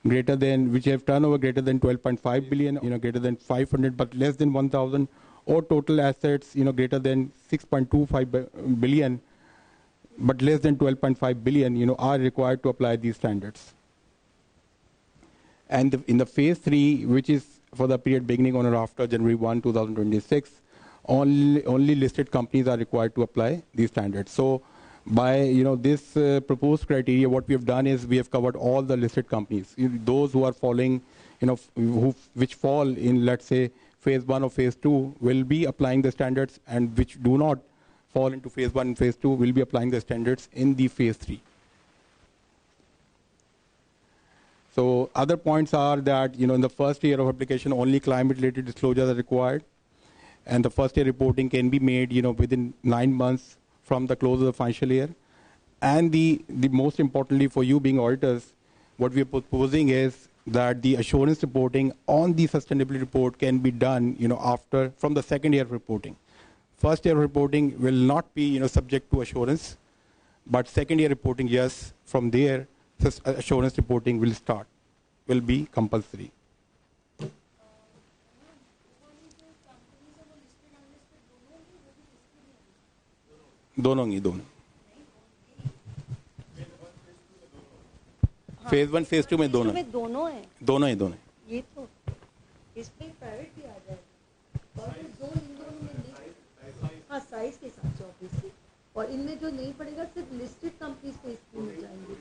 which have turnover greater than 12.5 billion, greater than 500 but less than 1,000, or total assets, greater than 6.25 billion but less than 12.5 billion, are required to apply these standards. And in the phase 3, which is for the period beginning on or after January 1, 2026, only listed companies are required to apply these standards. So by this proposed criteria, what we have done is we have covered all the listed companies. Those who are following, which fall in, let's say, phase 1 or phase 2 will be applying the standards, and which do not fall into phase 1 and phase 2 will be applying the standards in the phase 3. So other points are that in the first year of application, only climate-related disclosures are required, and the first year reporting can be made within 9 months from the close of the financial year. And the most importantly for you being auditors, what we are proposing is that the assurance reporting on the sustainability report can be done from the second year of reporting. First year reporting will not be subject to assurance, but second year reporting, yes, from there assurance reporting will be compulsory. दोनों phase 1 phase 2 में दोनों है ये तो इसमें private भी आ जाएगा और जो इन दोनों में नहीं, हाँ साइज के हिसाब से ऑब्वियसली, और इनमें जो नहीं पड़ेगा सिर्फ लिस्टेड कंपनीज पे स्कीम में जाएंगे।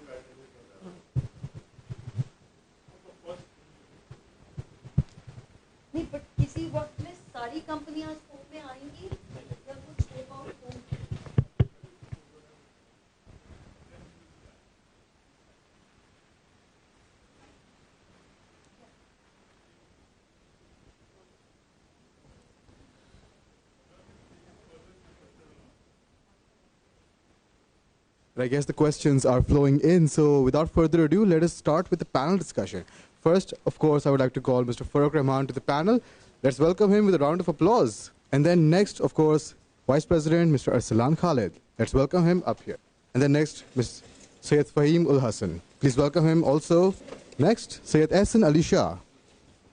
नहीं बट किसी वक्त में सारी कंपनियां स्कोप में आएंगी या कुछ स्कोप आउट होंगी। I guess the questions are flowing in, so without further ado, let us start with the panel discussion. First, of course, I would like to call Mr. Farooq Rahman to the panel. Let's welcome him with a round of applause. And then next, of course, Vice President Mr. Arsalan Khalid. Let's welcome him up here. And then next, Ms. Syed Fahim Ul Hassan. Please welcome him also. Next, Syed Ehsan Ali Shah.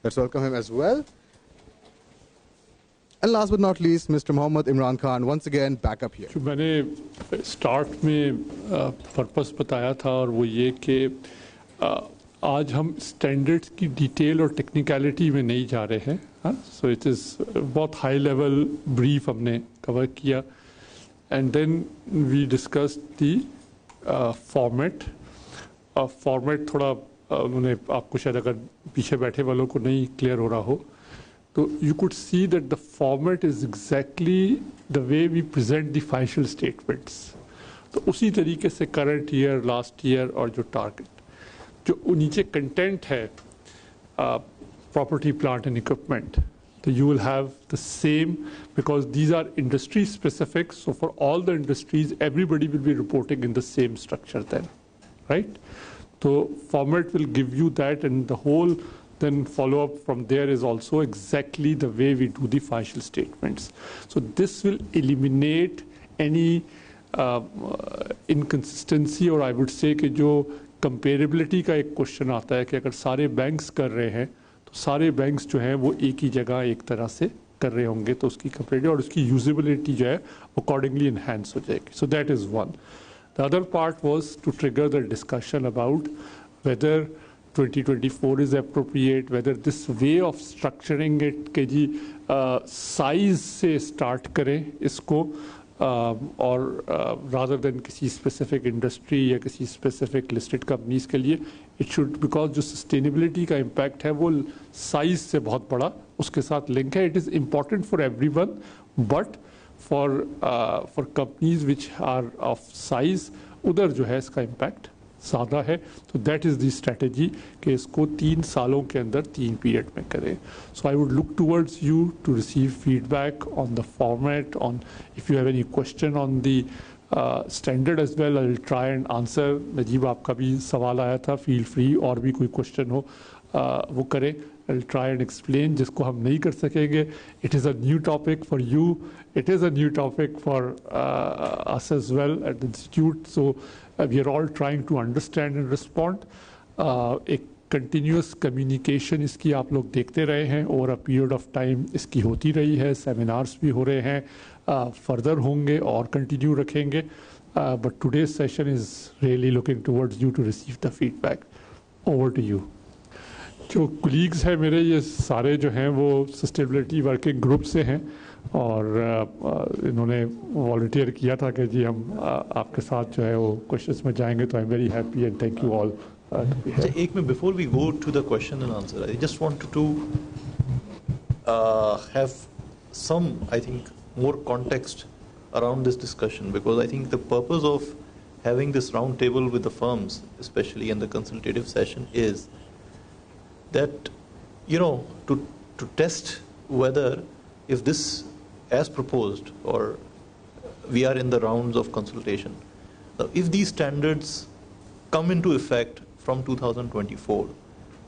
Let's welcome him as well. And last but not least, Mr. Mohammad Imran Khan, once again, back up here. जो मैंने start में purpose बताया था, और वो ये कि आज हम स्टैंडर्ड्स की डिटेल और टेक्निकलिटी में नहीं जा रहे हैं। सो इट इज़ बहुत हाई लेवल ब्रीफ हमने कवर किया, and then we discuss the format. Format थोड़ा उन्होंने आपको शायद अगर पीछे बैठे वालों को नहीं क्लियर हो रहा हो, so you could see that the format is exactly the way we present the financial statements. तो उसी तरीके से करंट ईयर, लास्ट ईयर और जो टारगेट, जो नीचे कंटेंट है property, plant and equipment, so you will have the same, because these are industry specific, so for all the industries everybody will be reporting in the same structure then, right? So format will give you that, and the whole then follow up from there is also exactly the way we do the financial statements. So this will eliminate any inconsistency, or I would say कि जो comparability का एक question आता है कि अगर सारे banks कर रहे हैं तो सारे बैंक्स जो हैं वो एक ही जगह एक तरह से कर रहे होंगे, तो उसकी कंपेरेटिव और उसकी यूजेबिलिटी जो है अकॉर्डिंगली इन्हांस हो जाएगी. So that is one. The other part was to trigger the discussion about whether 2024 is appropriate, whether this way of structuring it के जी साइज से स्टार्ट करें इसको, और रादर देन किसी स्पेसिफिक इंडस्ट्री या किसी स्पेसिफिक लिस्टेड कंपनीज के लिए इट शुड, बिकॉज जो सस्टेनेबिलिटी का इम्पैक्ट है वो साइज से बहुत बड़ा उसके साथ लिंक है. It is important for everyone, but for companies which are of size उधर जो है इसका इम्पैक्ट ज़्यादा है. तो दैट इज़ दी स्ट्रैटेजी कि इसको 3 सालों के अंदर 3 पीरियड में करें. So I would look towards you to receive feedback on the format, on if you have any question on the standard as well, I will try and answer. Najeeb आपका भी सवाल आया था, फील फ्री, और भी कोई क्वेश्चन हो वो करें. आई विल ट्राई एंड एक्सप्लेन जिसको हम नहीं कर सकेंगे. It is a new topic for you, it is a new topic for us as well at the institute. So we are all trying to understand and respond. एक continuous communication इसकी आप लोग देखते रहे हैं, over a period of time इसकी होती रही है, seminars भी हो रहे हैं, further होंगे और continue रखेंगे. But today's session is really looking towards you to receive the feedback. Over to you. जो colleagues हैं मेरे, ये सारे जो हैं वो sustainability working group से हैं, और इन्होंने वॉलंटियर किया था कि जी हम आपके साथ जो है वो क्वेश्चंस में जाएंगे. तो I am very happy and thank you all. एक में before we go to the question and answer, I just wanted to have some, I think, more context around this discussion, because I think the purpose of having this round table with the firms, especially in the consultative session, is that, you know, to test whether if this, as proposed, or we are in the rounds of consultation, if these standards come into effect from 2024,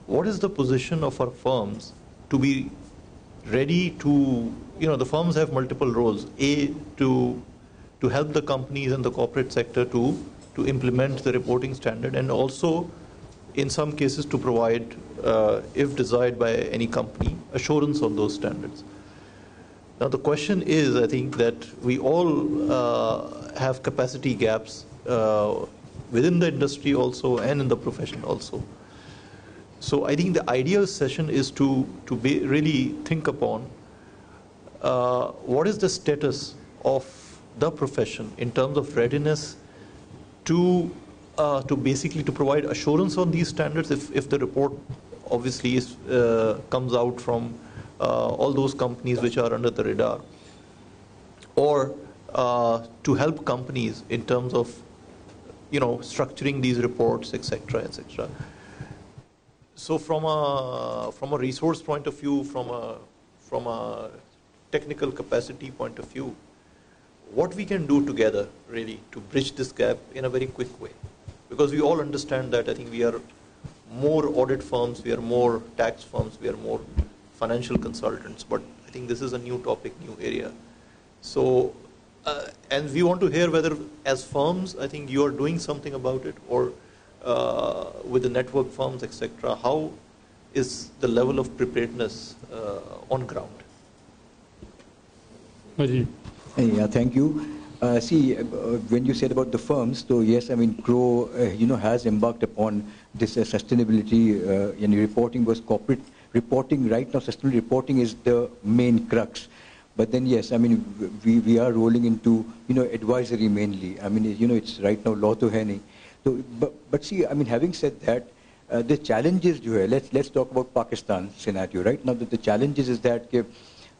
what is the position of our firms to be ready to, you know, the firms have multiple roles. A, to help the companies and the corporate sector to implement the reporting standard, and also in some cases to provide, if desired by any company, assurance on those standards. Now the question is, I think, that we all have capacity gaps within the industry also and in the profession also. So I think the ideal session is to really think upon what is the status of the profession in terms of readiness to basically to provide assurance on these standards if the report obviously is, comes out from all those companies which are under the radar, or to help companies in terms of, you know, structuring these reports, etc., etc. So from a resource point of view, from a technical capacity point of view, what we can do together really to bridge this gap in a very quick way, because we all understand that I think we are more audit firms, we are more tax firms, we are more financial consultants, but I think this is a new topic, new area. So, and we want to hear whether as firms, I think you are doing something about it, or with the network firms, etc. How is the level of preparedness on ground? Yeah, thank you. See, when you said about the firms, so yes, I mean, Crow, has embarked upon this sustainability and reporting was corporate reporting. Right now, sustainability reporting is the main crux. But then, yes, I mean, we are rolling into, advisory mainly. I mean, it's right now law to hai. So, but see, I mean, having said that, the challenges, let's talk about Pakistan scenario. Right now, the challenges is that,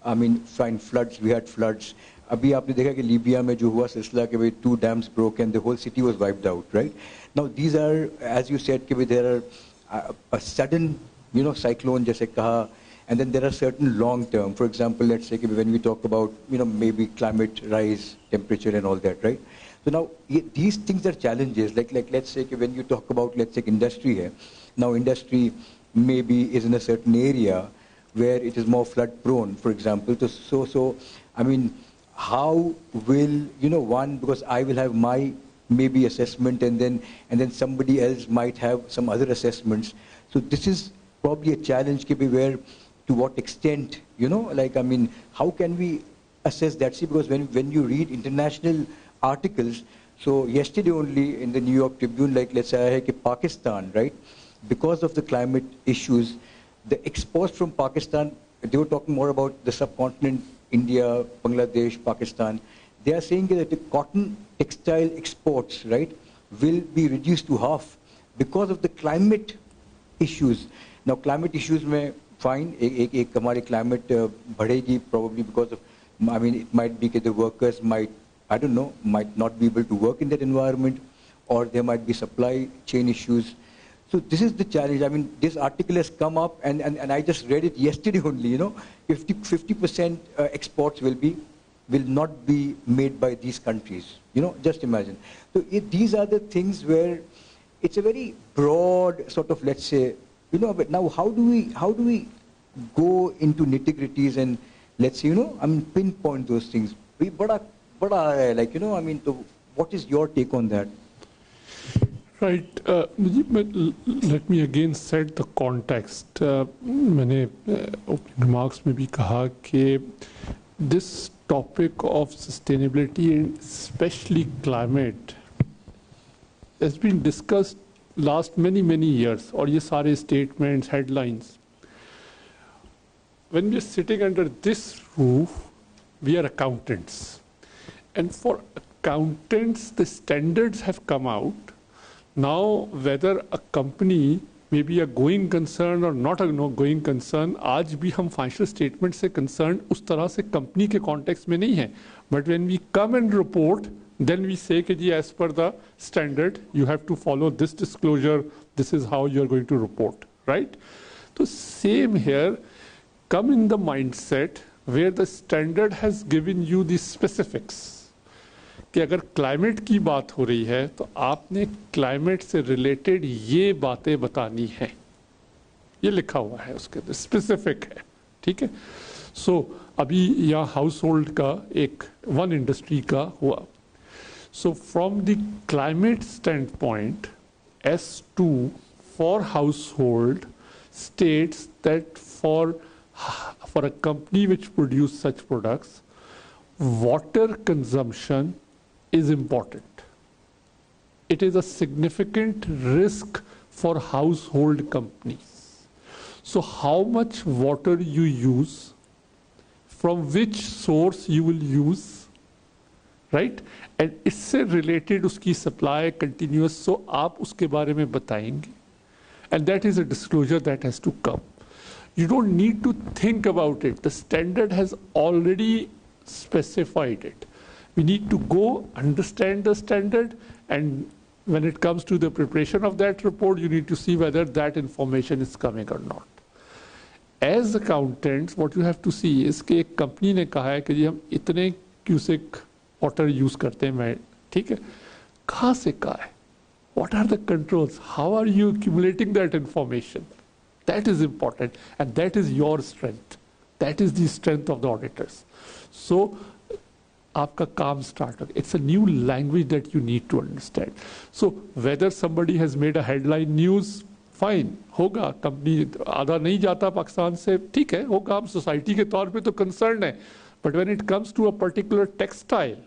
I mean, fine floods, we had floods. अभी आपने देखा कि Libya में जो हुआ सिलसिला कि भाई 2 dams broke and the whole city was wiped out, right? Now these are, as you said, कि भाई there are a sudden, you know, cyclone जैसे कहा, and then there are certain long term. For example, let's say कि when we talk about, you know, maybe climate rise, temperature and all that, right? So now these things are challenges. Like let's say कि when you talk about, let's say industry here, now industry maybe is in a certain area where it is more flood prone, for example. So I mean, how will, you know, one, because I will have my maybe assessment and then somebody else might have some other assessments. So this is probably a challenge where to what extent, you know, like, I mean, how can we assess that? See, because when you read international articles, so yesterday only in the New York Tribune, like let's say Pakistan, right, because of the climate issues, the exports from Pakistan, they were talking more about the subcontinent, India, Bangladesh, Pakistan. They are saying that the cotton textile exports, right, will be reduced to half because of the climate issues. Now, climate issues may fine, एक हमारे climate बढ़ेगी probably because of, I mean, it might be that the workers might, I don't know, might not be able to work in that environment, or there might be supply chain issues. So this is the challenge. I mean, this article has come up, and I just read it yesterday only. You know, 50% exports will not be made by these countries. You know, just imagine. So these are the things where it's a very broad sort of, let's say, you know. But now, how do we go into nitty-gritties and let's say, you know, I mean, pinpoint those things? Like, you know, I mean, so what is your take on that? Right. Let me again set the context. मैंने opening remarks में भी कहा कि this topic of sustainability and especially climate has been discussed last many years. और ये सारे statements, headlines. When we are sitting under this roof, we are accountants, and for accountants, the standards have come out. Now, whether a company may be a going concern or not a going concern, आज भी हम financial statement से concerned उस तरह से company के context में नहीं है. But when we come and report, then we say कि जी as per the standard, you have to follow this disclosure. This is how you are going to report, right? So same here. Come in the mindset where the standard has given you the specifics. कि अगर climate की बात हो रही है तो आपने climate से रिलेटेड ये बातें बतानी है, ये लिखा हुआ है उसके अंदर, स्पेसिफिक है, ठीक है. सो अभी यहाँ हाउस होल्ड का एक वन इंडस्ट्री का हुआ. So from the climate stand point, S2 for house hold states that for a company which produce such products, water consumption is important. It is a significant risk for household companies. So how much water you use, from which source you will use, right? And इससे related उसकी supply continuous, so आप उसके बारे में बताएंगे. And that is a disclosure that has to come. You don't need to think about it. The standard has already specified it. We need to go understand the standard, and when it comes to the preparation of that report, you need to see whether that information is coming or not. As accountants, what you have to see is कि एक company ने कहा है कि जी हम इतने cubic water use करते हैं, मैं ठीक है, कहाँ से कहा है? What are the controls? How are you accumulating that information? That is important, and that is your strength. That is the strength of the auditors. So, आपका काम start. It's a new language that you need to understand. So, whether somebody has made a headline news, fine, होगा. Company आधा नहीं जाता पाकिस्तान से, ठीक है, होगा. हम society के तौर पे तो concerned है. But when it comes to a particular textile,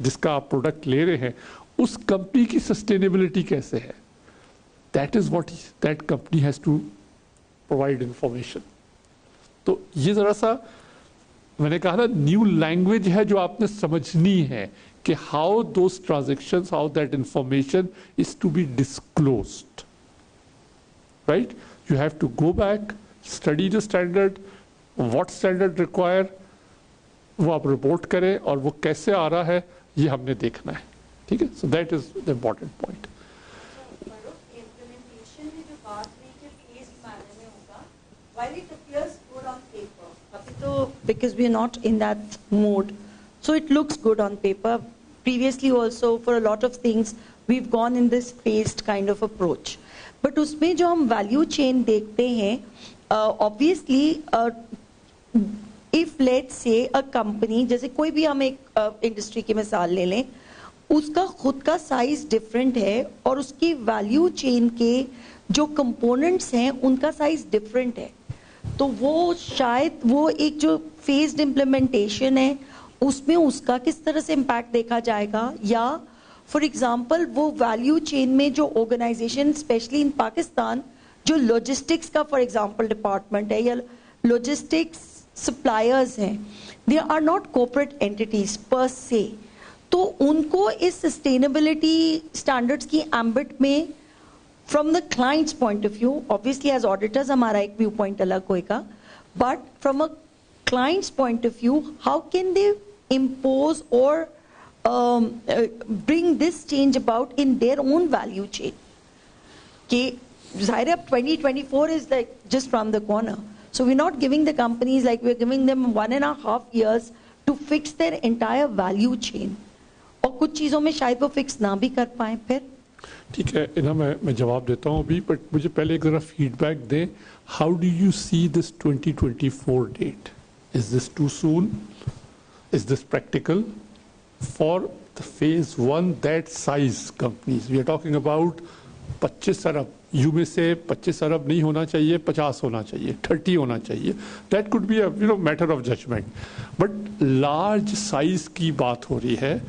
जिसका आप product ले रहे हैं, उस कंपनी की सस्टेनेबिलिटी कैसे है, that is what that company has to provide information. तो ये जरा सा मैंने कहा ना, न्यू लैंग्वेज है जो आपने समझनी है कि how those transactions, how that information is to be disclosed, right? You have to go back, study the standard, what standard require, वो आप रिपोर्ट करें और वो कैसे आ रहा है ये हमने देखना है, ठीक है. So that is the important point. Implementation में जो बात हुई कि फेज्ड मैनर में होगा, while it appears good on paper, अभी तो because we are not in that mode, so it looks good on paper. Previously also for a lot of things we've gone in this phased kind of approach. But उसमें जो हम value chain देखते हैं, obviously if let's say a company, जैसे कोई भी हम एक इंडस्ट्री की मिसाल ले लें, उसका खुद का साइज डिफरेंट है और उसकी वैल्यू चेन के जो कंपोनेंट्स हैं उनका साइज डिफरेंट है, तो वो शायद वो एक जो फेज्ड इम्प्लीमेंटेशन है उसमें उसका किस तरह से इम्पैक्ट देखा जाएगा, या फॉर एग्जांपल वो वैल्यू चेन में जो ऑर्गेनाइजेशन स्पेशली इन पाकिस्तान जो लॉजिस्टिक्स का फॉर एग्जांपल डिपार्टमेंट है या लॉजिस्टिक्स सप्लायर्स हैं, they are not corporate entities per se, तो उनको इस सस्टेनेबिलिटी स्टैंडर्ड्स की एम्बिट में from the clients point of view, obviously as auditors हमारा एक व्यू पॉइंट अलग होएगा, but from a clients point of view how can they impose or bring this change about in their own value chain? कि जाहिर है 2024 is like just around the corner, so we're not giving the companies, like we're giving them 1.5 years to fix their entire value chain, और कुछ चीज़ों में शायद वो fix ना भी कर पाए फिर. ठीक है इना, मैं जवाब देता हूँ अभी, बट मुझे पहले एक ज़रा फीडबैक दें. How do you see this 2024 date? Is this too soon? Is this practical for the phase one that size companies? We are talking about 25 Arab. You में से 25 अरब नहीं होना चाहिए, 50 होना चाहिए, 30 होना चाहिए. That could be a matter of judgment. But large size की बात हो रही है,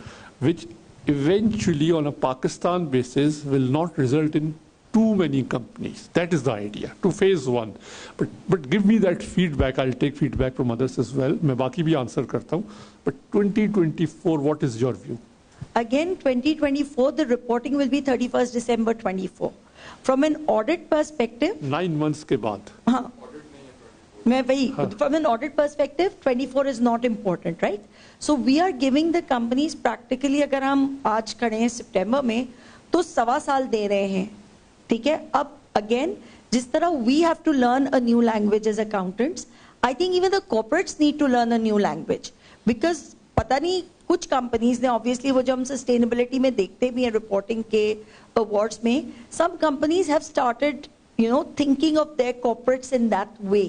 which eventually on a Pakistan basis will not result in too many companies. That is the idea to phase one. But give me that feedback. I'll take feedback from others as well. मैं बाकी भी answer करता हूँ. But 2024, what is your view? Again, 2024, the reporting will be 31st December 24. From an audit perspective, 9 months के बाद. हाँ, मैं वही, from an audit perspective, 24 is not important, right? So we are giving the companies practically, अगर हम आज खड़े हैं सितंबर में, तो 1.25 साल दे रहे हैं, ठीक है. अब अगेन जिस तरह we have to learn a new language as accountants, I think even the corporates need to learn a new language, because पता नहीं कुछ कंपनीज ने ऑब्वियसली वो जो हम सस्टेनेबिलिटी में देखते भी हैं रिपोर्टिंग के अवार्ड्स में, some companies have started thinking of their corporates in that way,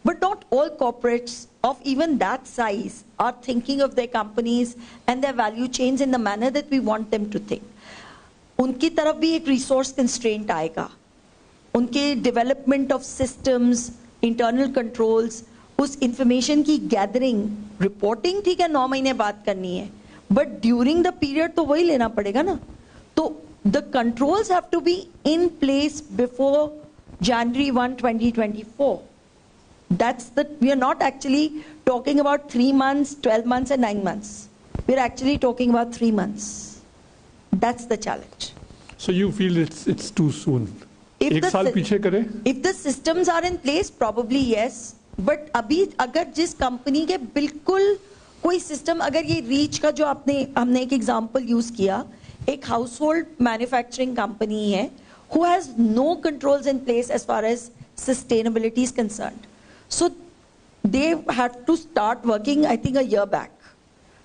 but not all corporates of even that size are thinking of their companies and their value chains in the manner that we want them to think. उनकी तरफ भी एक resource constraint आएगा, उनके development of systems, internal controls, उस information की gathering, reporting ठीक है 9 महीने बाद करनी है, बट ड्यूरिंग द पीरियड तो वही लेना पड़ेगा ना. तो the controls have to be in place before January 1, 2024. We are not actually talking about 3 months, 12 months and 9 months. We are actually talking about 3 months. That's the challenge. So you feel it's too soon? एक साल पीछे करें? If the systems are in place, probably yes. But अभी अगर जिस company के बिल्कुल कोई सिस्टम, अगर ये रीच का जो हमने एक एग्जांपल यूज किया, एक हाउसहोल्ड मैन्युफैक्चरिंग कंपनी है who has no controls in place as far as sustainability is concerned. So they had to start working, I think, a year back.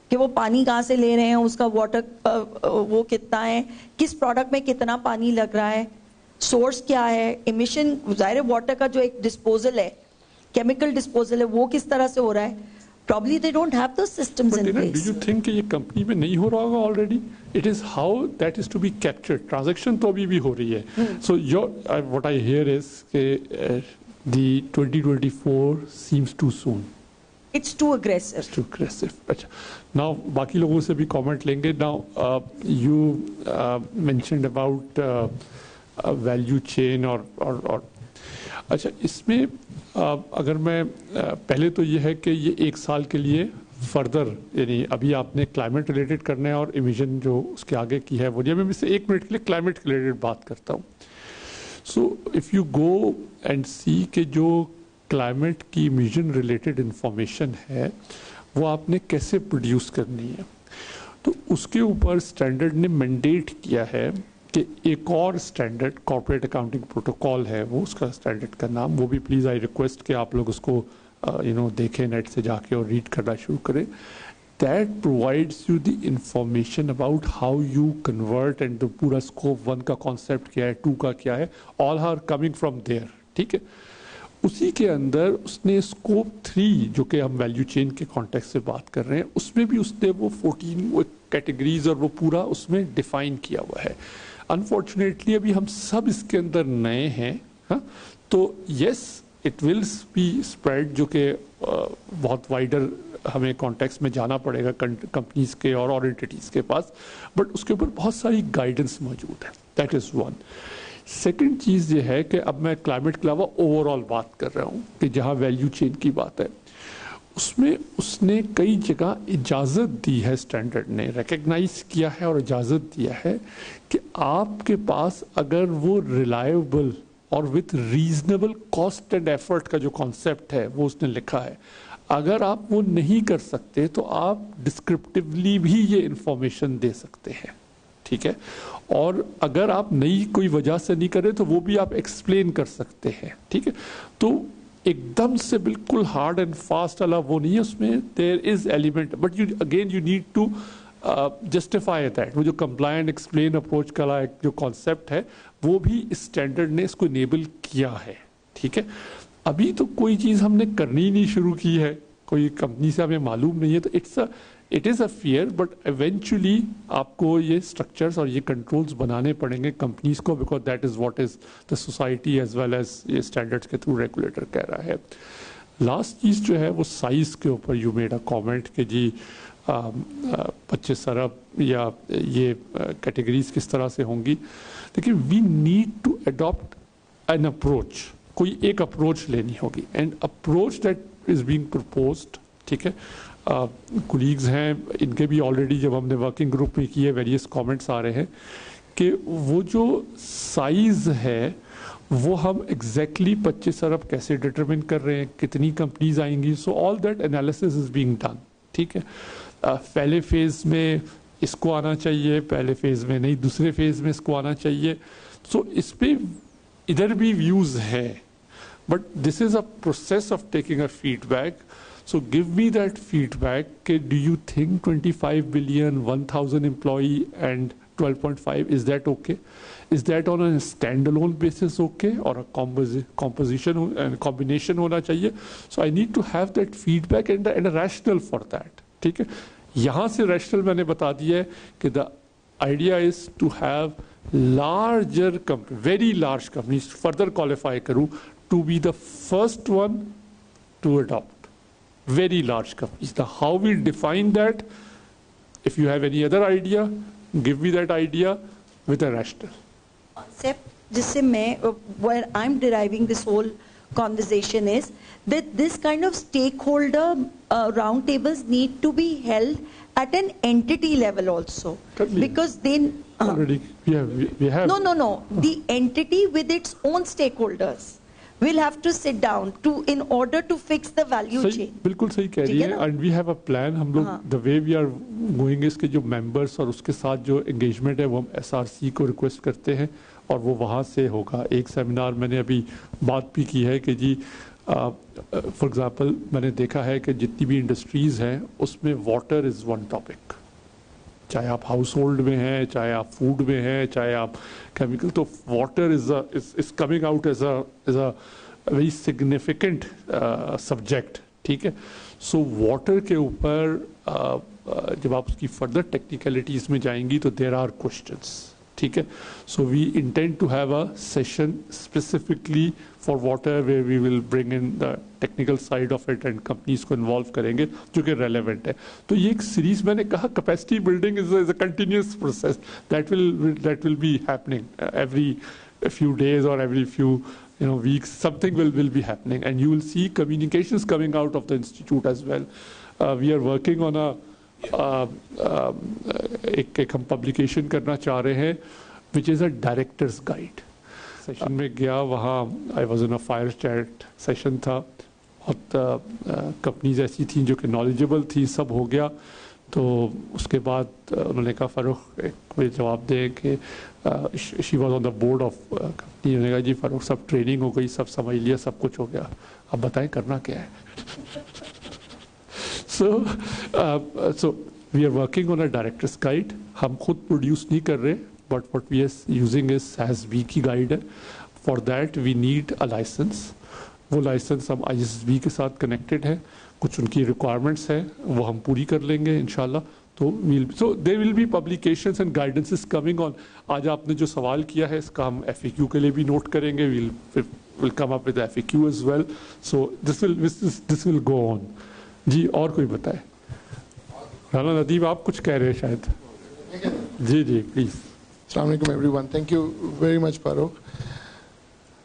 कि वो पानी कहाँ से ले रहे हैं, उसका वाटर वो कितना है, किस प्रोडक्ट में कितना पानी लग रहा है, सोर्स क्या है, इमिशन, ज़ाहिर वाटर का जो एक डिस्पोजल है, केमिकल डिस्पोजल है, वो किस तरह से हो रहा है. Probably they don't have those systems in place. Do you think कि ये कंपनी में नहीं हो रहा होगा already? It is how that is to be captured. Transaction तो अभी भी हो रही है. So what I hear is कि the 2024 seems too soon. It's too aggressive. It's too aggressive. अच्छा. Now बाकी लोगों से भी comment लेंगे. Now you mentioned about value chain और अच्छा, इसमें अगर मैं पहले तो ये है कि ये 1 साल के लिए फर्दर, यानी अभी आपने क्लाइमेट रिलेटेड करना है और इमिशन जो उसके आगे की है वो, मैं से 1 मिनट के लिए क्लाइमेट रिलेटेड बात करता हूँ. So if you go and see कि जो क्लाइमेट की इमिशन रिलेटेड इंफॉर्मेशन है वो आपने कैसे प्रोड्यूस करनी है। तो उसके ऊपर स्टैंडर्ड ने मैंडेट किया है कि एक और स्टैंडर्ड कॉर्पोरेट अकाउंटिंग प्रोटोकॉल है, वो उसका स्टैंडर्ड का नाम, वो भी प्लीज़ आई रिक्वेस्ट कि आप लोग उसको देखें नेट से जाके और रीड करना शुरू करें। That provides you the information about how you convert and the पूरा स्कोप 1 का कॉन्सेप्ट क्या है, 2 का क्या है, all are coming from there, ठीक है। उसी के अंदर उसने स्कोप 3 जो कि हम वैल्यू चेन के कॉन्टेक्स्ट से बात कर रहे हैं, उसमें भी उसने वो 14 कैटेगरीज और वो पूरा उसमें डिफाइन किया हुआ है। अनफॉर्चुनेटली अभी हम सब इसके अंदर नए हैं, हाँ? तो yes it will be spread, जो कि बहुत वाइडर हमें कॉन्टेक्स्ट में जाना पड़ेगा कंपनीज के और एंटिटीज के पास, बट उसके ऊपर बहुत सारी गाइडेंस मौजूद है। That is one. सेकेंड चीज़ ये है कि अब मैं क्लाइमेट के अलावा ओवरऑल बात कर रहा हूँ कि जहाँ वैल्यू चेन की बात है, उसमें उसने कई जगह इजाज़त दी है, स्टैंडर्ड ने रिकग्नाइज किया है और इजाज़त दिया है कि आपके पास अगर वो रिलायबल और with reasonable cost and effort का जो कॉन्सेप्ट है वो उसने लिखा है, अगर आप वो नहीं कर सकते तो आप डिस्क्रिप्टिवली भी ये इंफॉर्मेशन दे सकते हैं, ठीक है। और अगर आप नई कोई वजह से नहीं करें तो वो भी आप एक्सप्लेन कर सकते हैं, ठीक है। तो एकदम से बिल्कुल हार्ड एंड फास्ट वाला वो नहीं है, उसमें there is element, but you again you need to justify that. वो जो कंप्लायंट एक्सप्लेन अप्रोच का एक जो कॉन्सेप्ट है वो भी स्टैंडर्ड ने इसको इनेबल किया है, ठीक है। अभी तो कोई चीज़ हमने करनी ही नहीं शुरू की है, कोई कंपनी से हमें मालूम नहीं है, तो it is a fear, but eventually आपको ये स्ट्रक्चर्स और ये कंट्रोल्स बनाने पड़ेंगे कंपनीज को, because that is what is the society as well as ये स्टैंडर्ड्स के थ्रू रेगुलेटर कह रहा है। लास्ट चीज़ जो है वो साइज़ के ऊपर यू मेड अ कॉमेंट कि जी 25 अरब या ये कैटेगरीज किस तरह से होंगी। देखिए we need to adopt an approach, कोई एक अप्रोच लेनी होगी, and approach that is being proposed, ठीक है। कुलीग्स हैं इनके भी ऑलरेडी जब हमने वर्किंग ग्रुप में किए वेरियस कमेंट्स आ रहे हैं कि वो जो साइज़ है वो हम एग्जैक्टली 25 अरब कैसे डिटरमिन कर रहे हैं, कितनी कंपनीज आएंगी, so all that analysis is being done, ठीक है। पहले फेज़ में इसको आना चाहिए, पहले फेज़ में नहीं, दूसरे फेज़ में इसको आना चाहिए। सो इस पर इधर भी व्यूज़ हैं, but this is a process of taking a feedback. So give me that feedback. Do you think 25 billion, 1,000 employee and 12.5, is that okay? Is that on a standalone basis okay? Or a composition and combination होना चाहिए? So I need to have that feedback and a rationale for that. ठीक है? यहाँ से rationale मैंने बता दिया है कि the idea is to have larger companies, very large companies, further qualify करूँ, to be the first one to adopt. Very large companies. Now, how we define that? If you have any other idea, give me that idea with a rationale. Concept, जिससे मैं, where I'm deriving this whole conversation is that this kind of stakeholder round tables need to be held at an entity level also. Totally. Because then already we have. No. The entity with its own stakeholders will have to sit down to in order to fix the value chain. बिल्कुल सही कह रही है, and we have a plan. हम लोग the way we are going is कि जो members और उसके साथ जो engagement है वो हम SRC को request करते हैं और वो वहाँ से होगा। एक सेमिनार मैंने अभी बात भी की है कि जी फॉर एग्जांपल मैंने देखा है कि जितनी भी इंडस्ट्रीज़ हैं उसमें वाटर इज़ वन टॉपिक, चाहे आप हाउस होल्ड में हैं, चाहे आप फूड में हैं, चाहे आप केमिकल, तो water is coming out as a very significant subject, ठीक है। सो वाटर के ऊपर जब आप उसकी फर्दर टेक्निकलिटीज़ में जाएंगी तो देर आर क्वेश्चंस, ठीक है। So we intend to have a session specifically for water where we will bring in the technical side of it and companies को इन्वॉल्व करेंगे जो कि रेलेवेंट है। तो ये एक सीरीज मैंने कहा capacity building is a continuous process that will be happening every few days or every few weeks. Something will be happening and you will see communications coming out of the institute as well. We are working on एक हम publication करना चाह रहे हैं which is a directors guide. Session में गया, वहाँ I was in a fire chat session था, बहुत कंपनीज ऐसी थी जो कि नॉलेजेबल थी, सब हो गया। तो उसके बाद उन्होंने कहा फ़ारूक एक कोई जवाब दे कि she was on the board of company. उन्होंने कहा जी फ़ारूक सब ट्रेनिंग हो गई, सब समझ लिया, सब कुछ हो गया, अब बताएं करना क्या है। So we are working on a directors guide. हम खुद प्रोड्यूस नहीं कर रहे, but what we are using is as we की गाइड है। For that we need a licence. वो लाइसेंस हम ISSB के साथ कनेक्टेड है, कुछ उनकी रिक्वायरमेंट्स हैं वो हम पूरी कर लेंगे इंशाल्लाह। तो there will be publications and guidances coming on. आज आपने जो सवाल किया है इसका हम FAQ के लिए भी नोट करेंगे, will come up with FAQ as well. So this will go on. जी और कोई बताए? राना नदीम आप कुछ कह रहे हैं शायद। जी जी please. Assalamu alaikum everyone. Thank you very much, Farooq.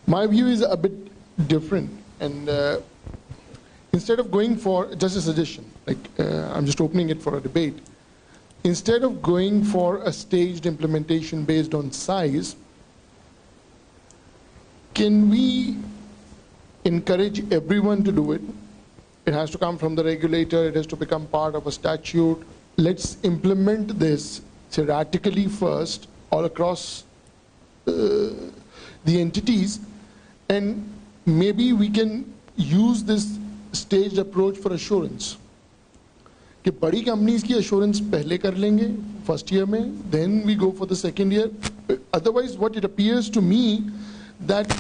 My view is a bit different, and instead of going for just a suggestion, like I'm just opening it for a debate. Instead of going for a staged implementation based on size, can we encourage everyone to do it? It has to come from the regulator. It has to become part of a statute. Let's implement this theoretically first all across the entities, and maybe we can use this staged approach for assurance. कि बड़ी companies की assurance पहले कर लेंगे first year में, then we go for the second year. Otherwise, what it appears to me that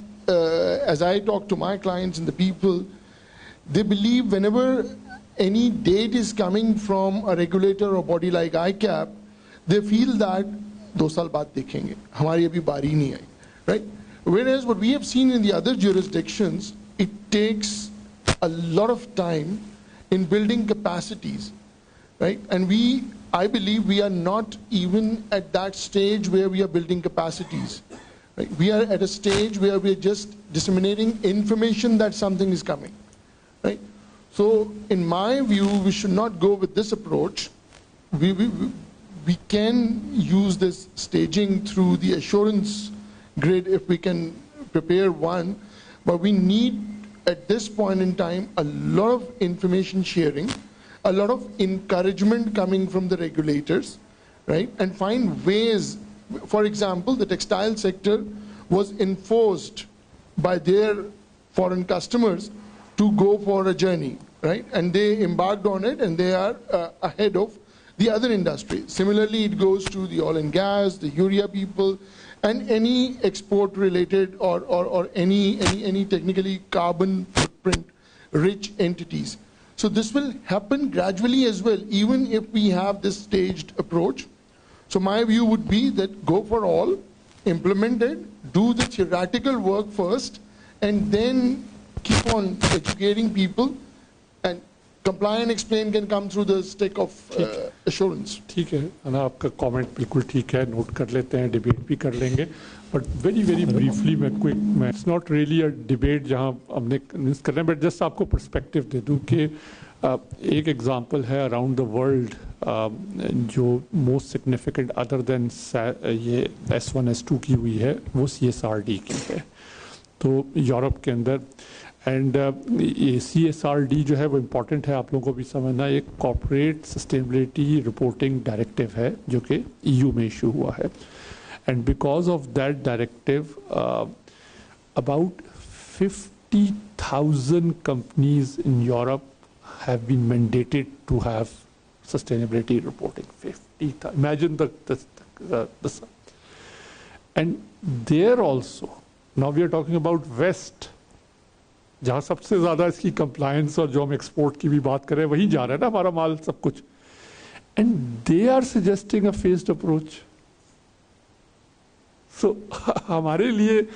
as I talk to my clients and the people, they believe whenever any date is coming from a regulator or body like ICAP, they feel that 2 साल बाद देखेंगे, हमारी अभी बारी नहीं आई, right? Whereas what we have seen in the other jurisdictions, it takes a lot of time in building capacities, right? And I believe we are not even at that stage where we are building capacities, right? We are at a stage where we are just disseminating information that something is coming, right? So in my view, we should not go with this approach. We can use this staging through the assurance grid if we can prepare one, but we need at this point in time a lot of information sharing, a lot of encouragement coming from the regulators, right? And find ways. For example, the textile sector was enforced by their foreign customers to go for a journey, right? And they embarked on it, and they are ahead of the other industries. Similarly, it goes to the oil and gas, the urea people, and any export-related or any technically carbon footprint rich entities. So this will happen gradually as well, even if we have this staged approach. So my view would be that go for all, implement it, do the theoretical work first, and then keep on educating people, and comply and explain can come through the stick of assurance. ठीक है ना, आपका comment बिल्कुल ठीक है, note कर लेते हैं, डिबेट भी कर लेंगे, बट वेरी ब्रीफली मैं it's not really a debate जहां हमने कन्विंस कर रहे हैं, बट जस्ट आपको पर्सपेक्टिव दे दूं कि एक एग्जांपल है अराउंड द वर्ल्ड जो मोस्ट सिग्निफिकेंट अदर देन ये S1 S2 की हुई है, वो CSRD की है। तो यूरोप के अंदर एंड ये CSRD जो है वो इम्पॉर्टेंट है, आप लोगों को भी समझना, एक कॉर्पोरेट सस्टेनेबिलिटी रिपोर्टिंग डायरेक्टिव है जो कि EU में इशू हुआ है। And because of that directive about 50,000 companies in Europe have been mandated to have sustainability reporting. 50,000. Imagine the sum. And there also, now we are talking about West, जहाँ सबसे ज़्यादा इसकी compliance और जो हम export की भी बात करें वहीं जा रहा है ना हमारा माल सब कुछ. And they are suggesting a phased approach. So हमारे लिए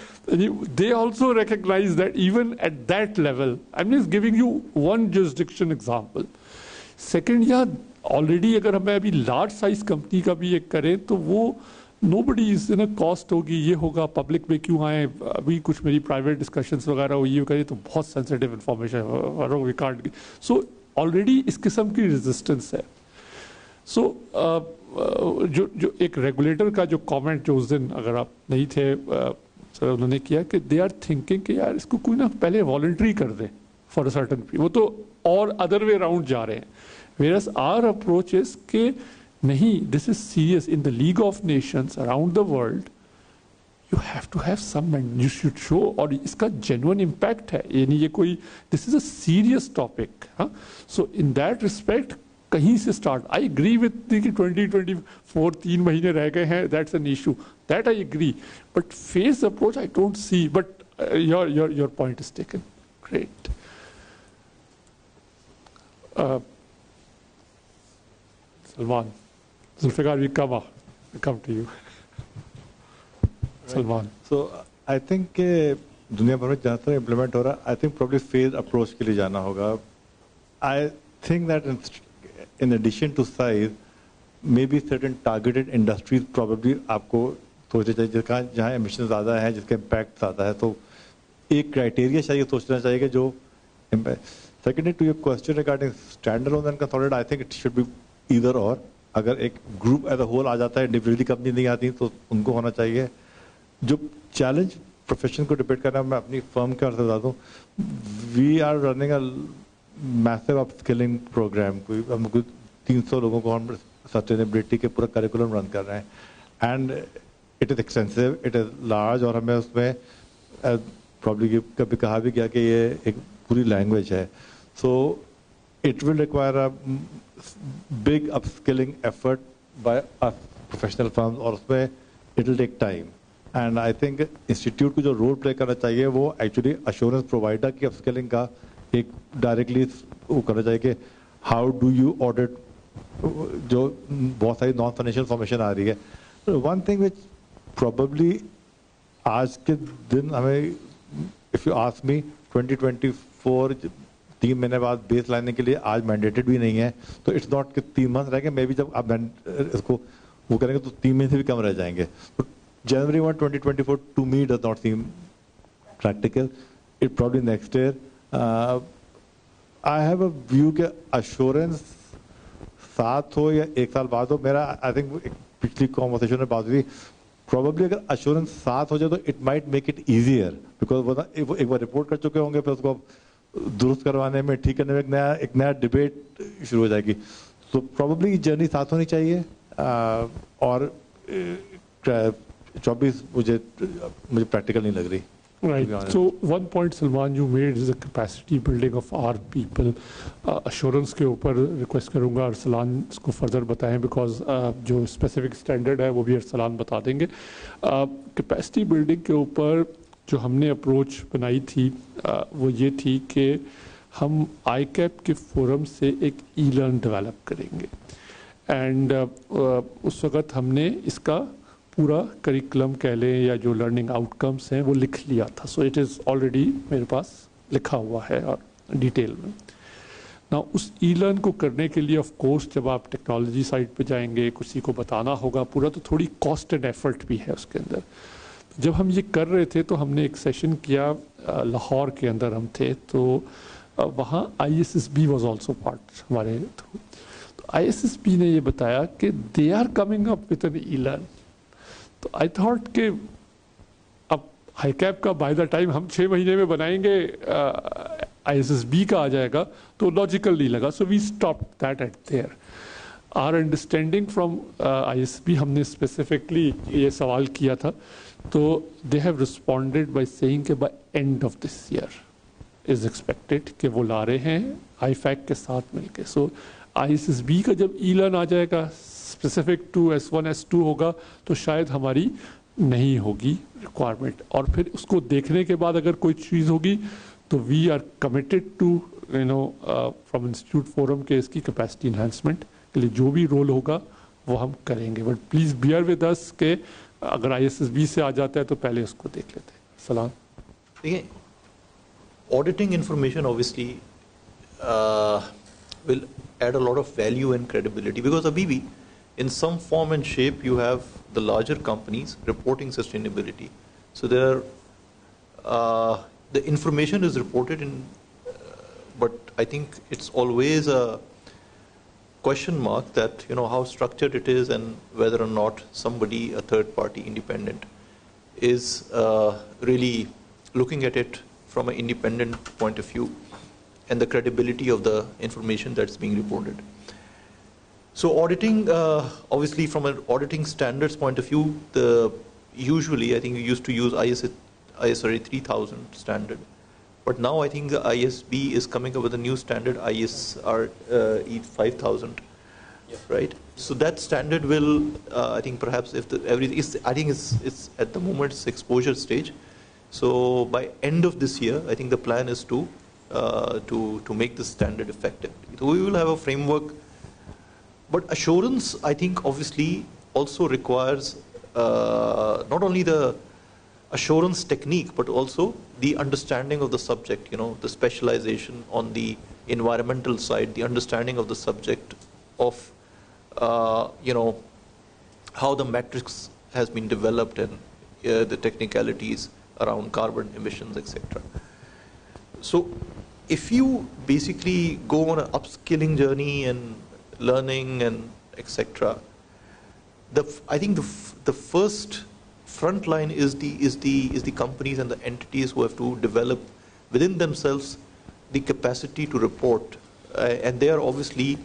they also recognize that even at that level, I'm just giving you one jurisdiction example. Second, या already अगर हमें अभी large size company का भी एक करें तो वो nobody is in a cost होगी, ये होगा, public में क्यों आए, अभी कुछ मेरी private discussions वगैरह हुई है करें तो बहुत sensitive information है, we can't. So already इस किस्म की resistance है. So जो एक रेगुलेटर का जो कमेंट जो उस दिन अगर आप नहीं थे सर उन्होंने किया कि दे आर थिंकिंग कि यार इसको कोई ना पहले वॉलंटरी कर दे, for a certain वो तो और other way around जा रहे हैं. Whereas our approach is कि नहीं, this is serious. In the League of Nations around the world, you have to have some, and you should show, और इसका genuine impact है. यानी ये कोई, this is a serious topic. हाँ? So in that respect, कहीं से start. I agree with the 2024 3 महीने रह गए हैं. That's an issue. That I agree. But phase approach I don't see. But your point is taken. Great. Salman, Zulfikar, we come to you. Salman. So I think दुनिया भर में जहाँ तक implement हो रहा है, I think probably phased approach के लिए जाना होगा. I think that in addition to size, maybe certain targeted industries probably आपको सोचना चाहिए जहाँ emissions ज़्यादा हैं, जिसका impact ज़्यादा है, तो एक criteria चाहिए सोचना चाहिए कि जो impact. Secondly, to your question regarding standalone and consolidated, I think it should be either or. अगर एक group as a whole आ जाता है, individually company नहीं आती, तो उनको होना चाहिए. जो challenge profession को debate करना, मैं अपनी firm के और से बता दूँ, we are running a massive upskilling program. हम कुछ 300 लोगों को हम sustainability के पूरा curriculum run कर रहे हैं. And it is extensive, it is large, और हमें उसमें probably कभी कहा भी गया कि ये एक पूरी language है. So it will require a big upskilling effort by us professional firms, और उसमें it will take time. And I think institute को जो role play करना चाहिए वो actually assurance provider की upskilling का एक directly वो करना चाहिए कि how do you audit जो बहुत सारी non financial information आ रही है. One thing which probably आज के दिन हमें, if you ask me, 2024 3 महीने बाद बेस लाने के लिए आज मैंडेटेड भी नहीं है, तो इट्स नॉट कि 3 मंथ रहेंगे, मे बी जब आप इसको वो करेंगे तो 3 महीने से भी कम रह जाएंगे. तो January 1, 2024 to me does not seem practical. It probably next year. I have a view कि assurance साथ हो या 1 साल बाद हो, मेरा I think पिछली conversation में बात हुई, probably अगर assurance साथ हो जाए तो it might make it easier, because वो एक बार रिपोर्ट कर चुके होंगे, फिर उसको दुरुस्त करवाने में, ठीक करने में एक नया डिबेट शुरू हो जाएगी. So probably जर्नी साथ होनी चाहिए, और 24 मुझे प्रैक्टिकल नहीं लग रही. Right. So one point, Salman, you made is the capacity building of our people. Assurance के ऊपर request करूँगा अरसलान इसको further बताएं, because जो specific standard है वो भी अरसलान बता देंगे. Capacity building के ऊपर जो हमने approach बनाई थी वो ये थी कि हम ICAP के forum से एक e-learn develop करेंगे. And उस वक़्त हमने इसका पूरा करिकुलम कह लें या जो लर्निंग आउटकम्स हैं वो लिख लिया था. सो इट इज़ ऑलरेडी मेरे पास लिखा हुआ है और डिटेल में. ना उस ई लर्न को करने के लिए ऑफ कोर्स जब आप टेक्नोलॉजी साइड पे जाएंगे, किसी को बताना होगा पूरा, तो थोड़ी कॉस्ट एंड एफर्ट भी है उसके अंदर. जब हम ये कर रहे थे तो हमने एक सेशन किया लाहौर के अंदर हम थे, तो वहाँ ISSB वाज आल्सो पार्ट हमारे थ्रू. तो ISSB ने ये बताया कि they are coming up with an e learn. तो आई थॉट कि अब हाईकैप का बाय द टाइम हम 6 महीने में बनाएंगे ISSB का आ जाएगा, तो लॉजिकल नहीं लगा. So we stop that at there. Our understanding from ISSB, हमने स्पेसिफिकली ये सवाल किया था, तो they have responded by saying कि by end of this year is expected कि वो ला रहे हैं IFAC के साथ मिलके. सो ISSB का जब ई लर्न आ जाएगा स्पेसिफिक टू S1 S2 होगा, तो शायद हमारी नहीं होगी रिक्वायरमेंट. और फिर उसको देखने के बाद अगर कोई चीज़ होगी तो we are committed to from institute forum के इसकी कैपेसिटी इन्हांसमेंट के लिए जो भी रोल होगा वो हम करेंगे. But please bear with us के अगर ISSB से आ जाता है तो पहले उसको देख लेते हैं. सलाम. देखिए, auditing information obviously will add a lot of value and credibility, because अभी भी in some form and shape you have the larger companies reporting sustainability. So there are, the information is reported in, but I think it's always a question mark that, you know, how structured it is and whether or not somebody, a third party independent, is really looking at it from an independent point of view. the credibility of the information that's being reported. So auditing, obviously from an auditing standards point of view, usually I think we used to use ISRA 3000 standard, but now I think the ISB is coming up with a new standard, ISR 5000, right? So that standard will, I think perhaps if everything is, I think it's at the moment it's exposure stage. So by end of this year, I think the plan is to make this standard effective. So we will have a framework, but assurance, I think, obviously also requires not only the assurance technique, but also the understanding of the subject, the specialization on the environmental side, the understanding of the subject of, how the matrix has been developed and the technicalities around carbon emissions, etc. So if you basically go on an upskilling journey and learning and etc., I think the first front line is the companies and the entities who have to develop within themselves the capacity to report, and they are obviously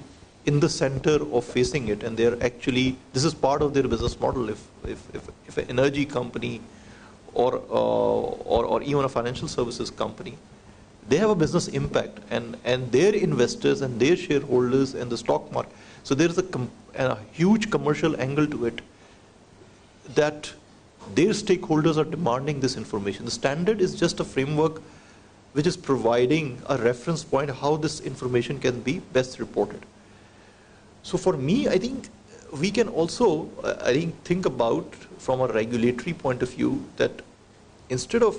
in the center of facing it, and they're actually, this is part of their business model. If an energy company or even a financial services company, they have a business impact, and their investors and their shareholders and the stock market. So there's a huge commercial angle to it, that their stakeholders are demanding this information. The standard is just a framework which is providing a reference point how this information can be best reported. So for me, I think we can also, think about from a regulatory point of view that instead of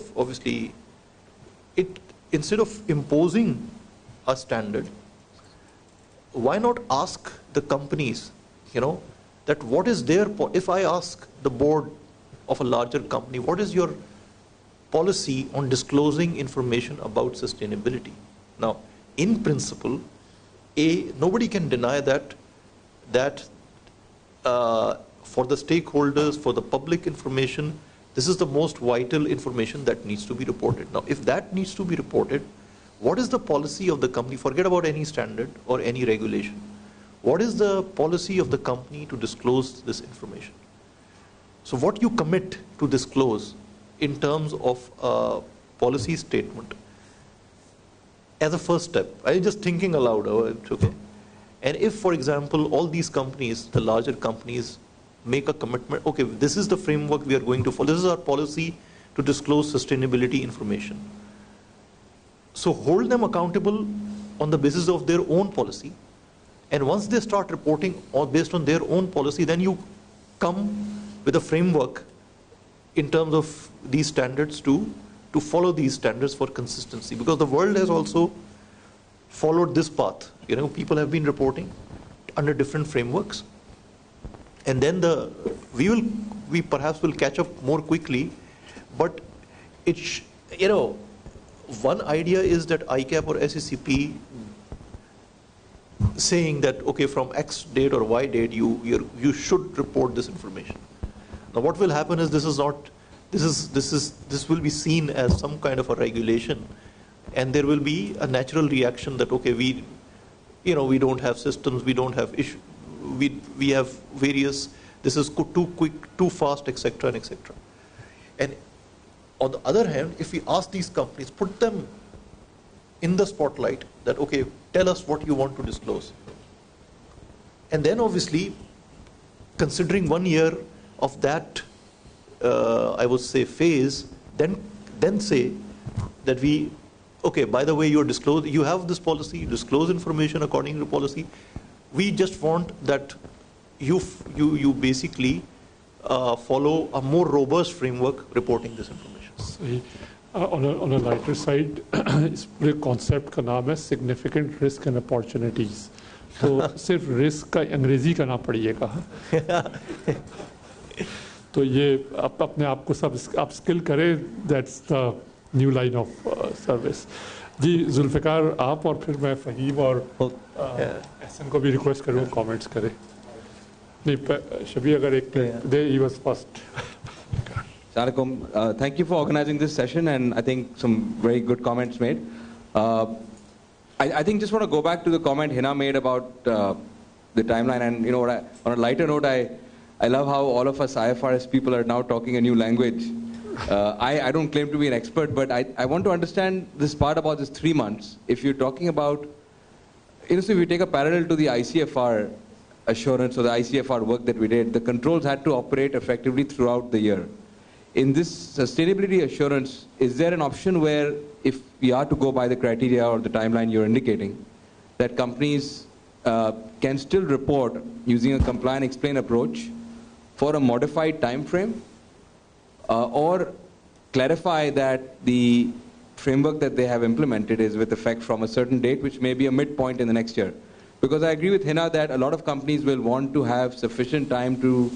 imposing a standard, why not ask the companies, that what is their, if I ask the board of a larger company, what is your policy on disclosing information about sustainability? Now, in principle, nobody can deny that for the stakeholders, for the public information, this is the most vital information that needs to be reported. Now, if that needs to be reported, what is the policy of the company? Forget about any standard or any regulation. What is the policy of the company to disclose this information? So what you commit to disclose in terms of a policy statement as a first step. I'm just thinking aloud, it's okay. And if, for example, all these companies, the larger companies, make a commitment, okay, this is the framework we are going to follow, this is our policy to disclose sustainability information. So hold them accountable on the basis of their own policy. And once they start reporting based on their own policy, then you come with a framework in terms of these standards to follow these standards for consistency. Because the world has also followed this path. People have been reporting under different frameworks. And then we perhaps will catch up more quickly. But one idea is that ICAP or SECP saying that, okay, from X date or Y date, you should report this information. Now, what will happen is this will be seen as some kind of a regulation, and there will be a natural reaction that, okay, we don't have systems, we don't have issue, we have various, this is too quick, too fast, etc. and etc. And on the other hand, if we ask these companies, put them in the spotlight, that, okay, tell us what you want to disclose. And then obviously, considering 1 year of that, I would say, phase, then say that okay, by the way, you have this policy, you disclose information according to policy. We just want that you basically follow a more robust framework reporting this information. सही on a lighter side, इस पूरे concept का नाम है significant risk and opportunities. तो सिर्फ risk का अंग्रेजी का ना पढ़िएगा. तो ये आप अपने आप को सब upskill करें, that's the new line of service. जी जुल्फ़िकार आप और फिर मैं फ़हीम और एहसन को भी रिक्वेस्ट करूँ comments करें. नहीं शबी अगर एक दे he was first. Thank you for organizing this session, and I think some very good comments made. I think just want to go back to the comment Hina made about the timeline, and you know what, on a lighter note, I love how all of us IFRS people are now talking a new language. I don't claim to be an expert, but I want to understand this part about this 3 months. If you're talking about, you know, so if you take a parallel to the ICFR assurance or the ICFR work that we did, the controls had to operate effectively throughout the year. In this sustainability assurance, is there an option where if we are to go by the criteria or the timeline you're indicating, that companies can still report using a comply and explain approach for a modified time frame, or clarify that the framework that they have implemented is with effect from a certain date, which may be a midpoint in the next year? Because I agree with Hina that a lot of companies will want to have sufficient time to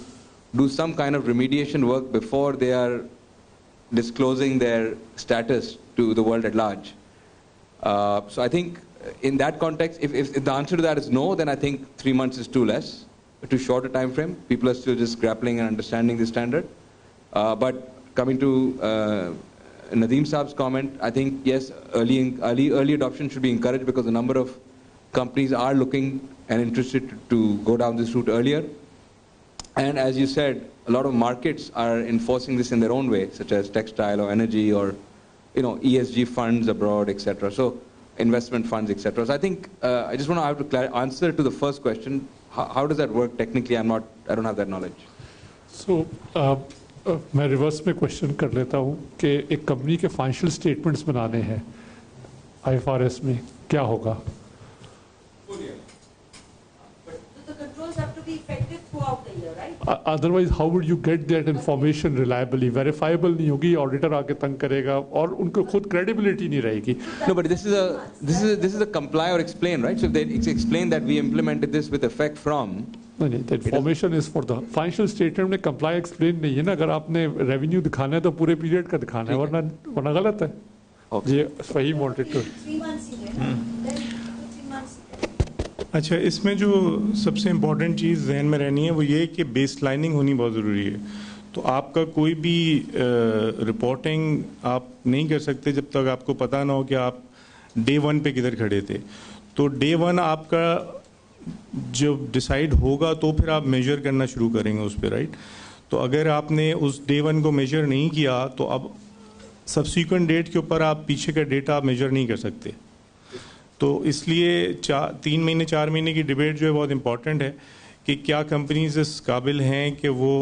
do some kind of remediation work before they are disclosing their status to the world at large. So I think in that context, if the answer to that is no, then I think 3 months is too short a time frame. People are still just grappling and understanding the standard. But coming to Nadeem Saab's comment, I think yes, early adoption should be encouraged because a number of companies are looking and interested to go down this route earlier. And as you said, a lot of markets are enforcing this in their own way, such as textile or energy or, you know, ESG funds abroad, etc. So investment funds, etc. So I think I just want to have to answer to the first question. How does that work technically? I don't have that knowledge. So मैं reverse में question कर लेता हूँ कि एक company के financial statements बनाने हैं IFRS में क्या होगा? Otherwise, how would you get that information reliably? Verifiable नहीं होगी, auditor आके तंग करेगा और उनको खुद credibility नहीं रहेगी. No, but this is a comply or explain, right? So if they explain that we implemented this with effect from. No, the information is for the financial statement में comply explain नहीं है ना. अगर आपने revenue दिखाना है तो पूरे period का दिखाना है, वरना गलत है. ये सही wanted to. 3 months ही है ना. 3 months. अच्छा, इसमें जो सबसे इम्पॉर्टेंट चीज़ जहन में रहनी है वो ये कि बेस लाइनिंग होनी बहुत ज़रूरी है. तो आपका कोई भी रिपोर्टिंग आप नहीं कर सकते जब तक आपको पता ना हो कि आप डे 1 पे किधर खड़े थे. तो डे 1 आपका जब डिसाइड होगा तो फिर आप मेजर करना शुरू करेंगे उस पर, राइट. तो अगर आपने उस डे 1 को मेजर नहीं किया तो अब सब्सिक्वेंट डेट के ऊपर आप पीछे का डेटा आप मेजर नहीं कर सकते. तो इसलिए 3 महीने 4 महीने की डिबेट जो है बहुत इंपॉर्टेंट है कि क्या कंपनीज इस काबिल हैं कि वो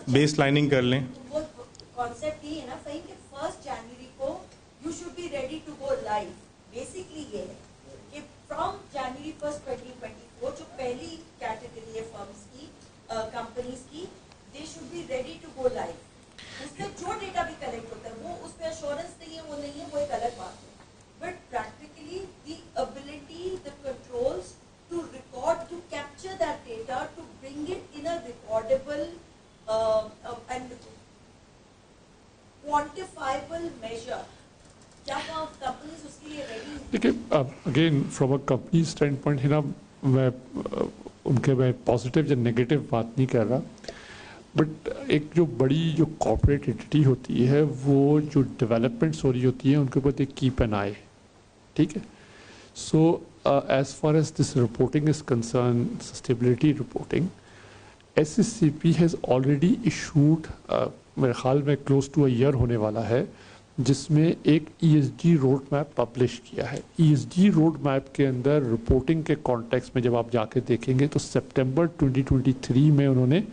बेस लाइनिंग कर लें. वो कॉन्सेप्ट ही है ना सही कि 1 जनवरी को you should be ready to go live. Basically ये है कि फ्रॉम जनवरी 1, 2024 जो पहली कैटेगरी है फर्म्स की, कंपनीज की, they should be ready to go live. उससे जो डेटा भी कलेक्ट होता है वो उस पर एश्योरेंस नहीं है, वो नहीं है, वो एक अलग बात है. But practically, the ability, the controls to record, to capture that data, to bring it in a recordable and quantifiable measure. क्या companies उसके लिए ready? देखिए, again from a company standpoint है ना, मैं उनके positive या negative बात नहीं कर रहा. बट एक जो बड़ी जो कॉर्पोरेट एंटिटी होती है वो जो डेवलपमेंट्स हो रही होती है उनके ऊपर कीप एन आई. ठीक है. So as far as this reporting is concern, sustainability reporting, SSCP has already issued, मेरे ख्याल में क्लोज टू अ ईयर होने वाला है, जिसमें एक ESG रोड मैप पब्लिश किया है. ESG रोड मैप के अंदर रिपोर्टिंग के कॉन्टेक्स्ट में जब आप जाके देखेंगे तो सितंबर 2023 में उन्होंने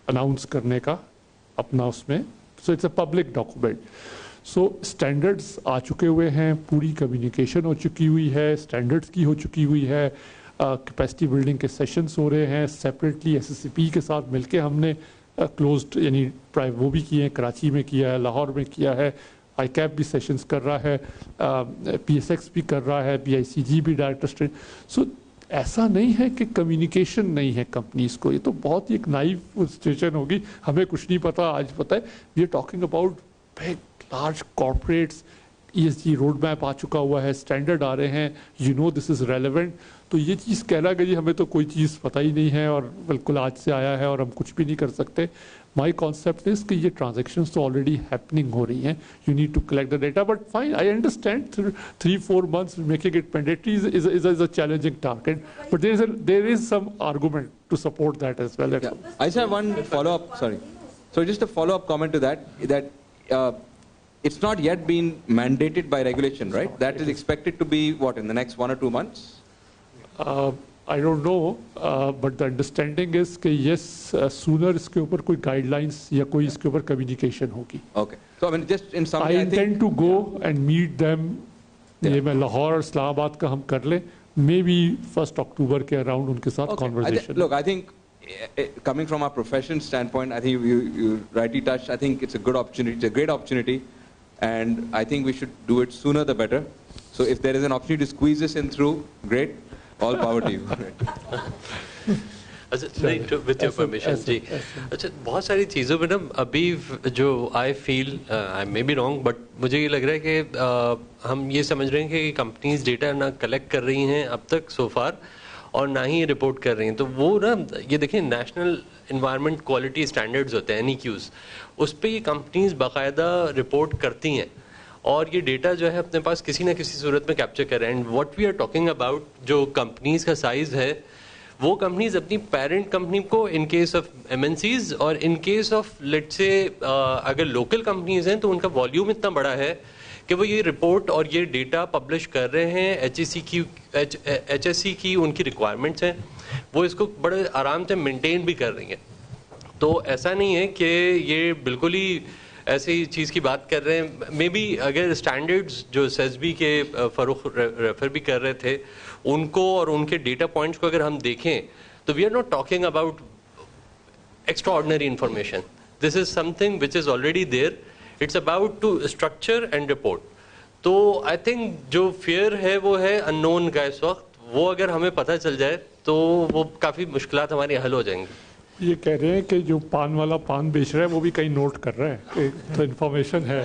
अनाउंस करने का अपना उसमें, so it's a public document. So standards आ चुके हुए हैं, पूरी कम्युनिकेशन हो चुकी हुई है, स्टैंडर्ड्स की हो चुकी हुई है, कैपेसिटी बिल्डिंग के सेशंस हो रहे हैं. सेपरेटली SSCP के साथ मिलके हमने क्लोज्ड यानी वो भी किए हैं, कराची में किया है, लाहौर में किया है, ICAP भी सेशंस कर रहा है, PSX भी कर रहा है, BICG भी डायरेक्टर. सो ऐसा नहीं है कि कम्युनिकेशन नहीं है कंपनीज को. ये तो बहुत ही एक नाइव सिचुएशन होगी, हमें कुछ नहीं पता, आज पता है. We are talking about big large corporates, ESG road map आ चुका हुआ है, स्टैंडर्ड आ रहे हैं, you know this is relevant. तो ये चीज़ कहना कि जी हमें तो कोई चीज़ पता ही नहीं है और बिल्कुल आज से आया है और हम कुछ भी नहीं कर सकते। माई कॉन्सेप्ट इज कि ये ट्रांजेक्शन्स तो ऑलरेडी हैपनिंग हो रही हैं, you need to collect the data. But fine, I understand 3-4 months making it mandatory is a challenging target, but there is some argument to support that as well. Yeah. I just have one follow-up, sorry. So just a follow-up comment to that it's not yet been mandated by regulation, right? That is expected to be, what, in the next 1 or 2 months? I don't know, but the understanding is कि yes, sooner इसके ऊपर कोई guidelines या कोई इसके ऊपर communication होगी. Okay. So I mean, just in some I intend to go and meet them. ये मैं लाहौर और इस्लामाबाद का हम कर लें, maybe 1st October के around उनके साथ conversation. Look, I think coming from our profession standpoint, I think you rightly touched. I think it's a good opportunity. It's a great opportunity, and I think we should do it sooner the better. So if there is an opportunity to squeeze this in through, great. All power to you. अच्छा नहीं, with your permission जी। अच्छा, बहुत सारी चीज़ों में ना अभी जो I feel, I may be wrong, but मुझे ये लग रहा है कि हम ये समझ रहे हैं कि कंपनीज डेटा ना कलेक्ट कर रही हैं अब तक सो फार, और ना ही रिपोर्ट कर रही हैं। तो वो ना, ये देखिए, नेशनल इन्वायरमेंट क्वालिटी स्टैंडर्ड्स होते हैं NEQs, उस पर ये कंपनीज बाकायदा रिपोर्ट करती हैं और ये डेटा जो है अपने पास किसी ना किसी सूरत में कैप्चर कर रहे हैं। And what we are talking about, जो कंपनीज का साइज है, वो कंपनीज अपनी पेरेंट कंपनी को, इन केस ऑफ MNCs और in case of let's say अगर लोकल कंपनीज हैं तो उनका वॉल्यूम इतना बड़ा है कि वो ये रिपोर्ट और ये डेटा पब्लिश कर रहे हैं। HSE की उनकी रिक्वायरमेंट्स हैं, वो इसको बड़े आराम से मेंटेन भी कर रही हैं। तो ऐसा नहीं है कि ये बिल्कुल ही ऐसी चीज़ की बात कर रहे हैं। मे बी अगर स्टैंडर्ड्स जो SESB के फरूख रेफर भी कर रहे थे, उनको और उनके डेटा पॉइंट्स को अगर हम देखें तो we are not talking about extraordinary information, this is something which is already there, it's about to structure and report. तो आई थिंक जो फियर है वो है अननोन का इस वक्त, वो अगर हमें पता चल जाए तो वो काफ़ी मुश्किलात हमारी हल हो जाएंगी। ये कह रहे हैं कि जो पान वाला पान बेच रहा है वो भी कहीं नोट कर रहा है, तो इन्फॉर्मेशन है।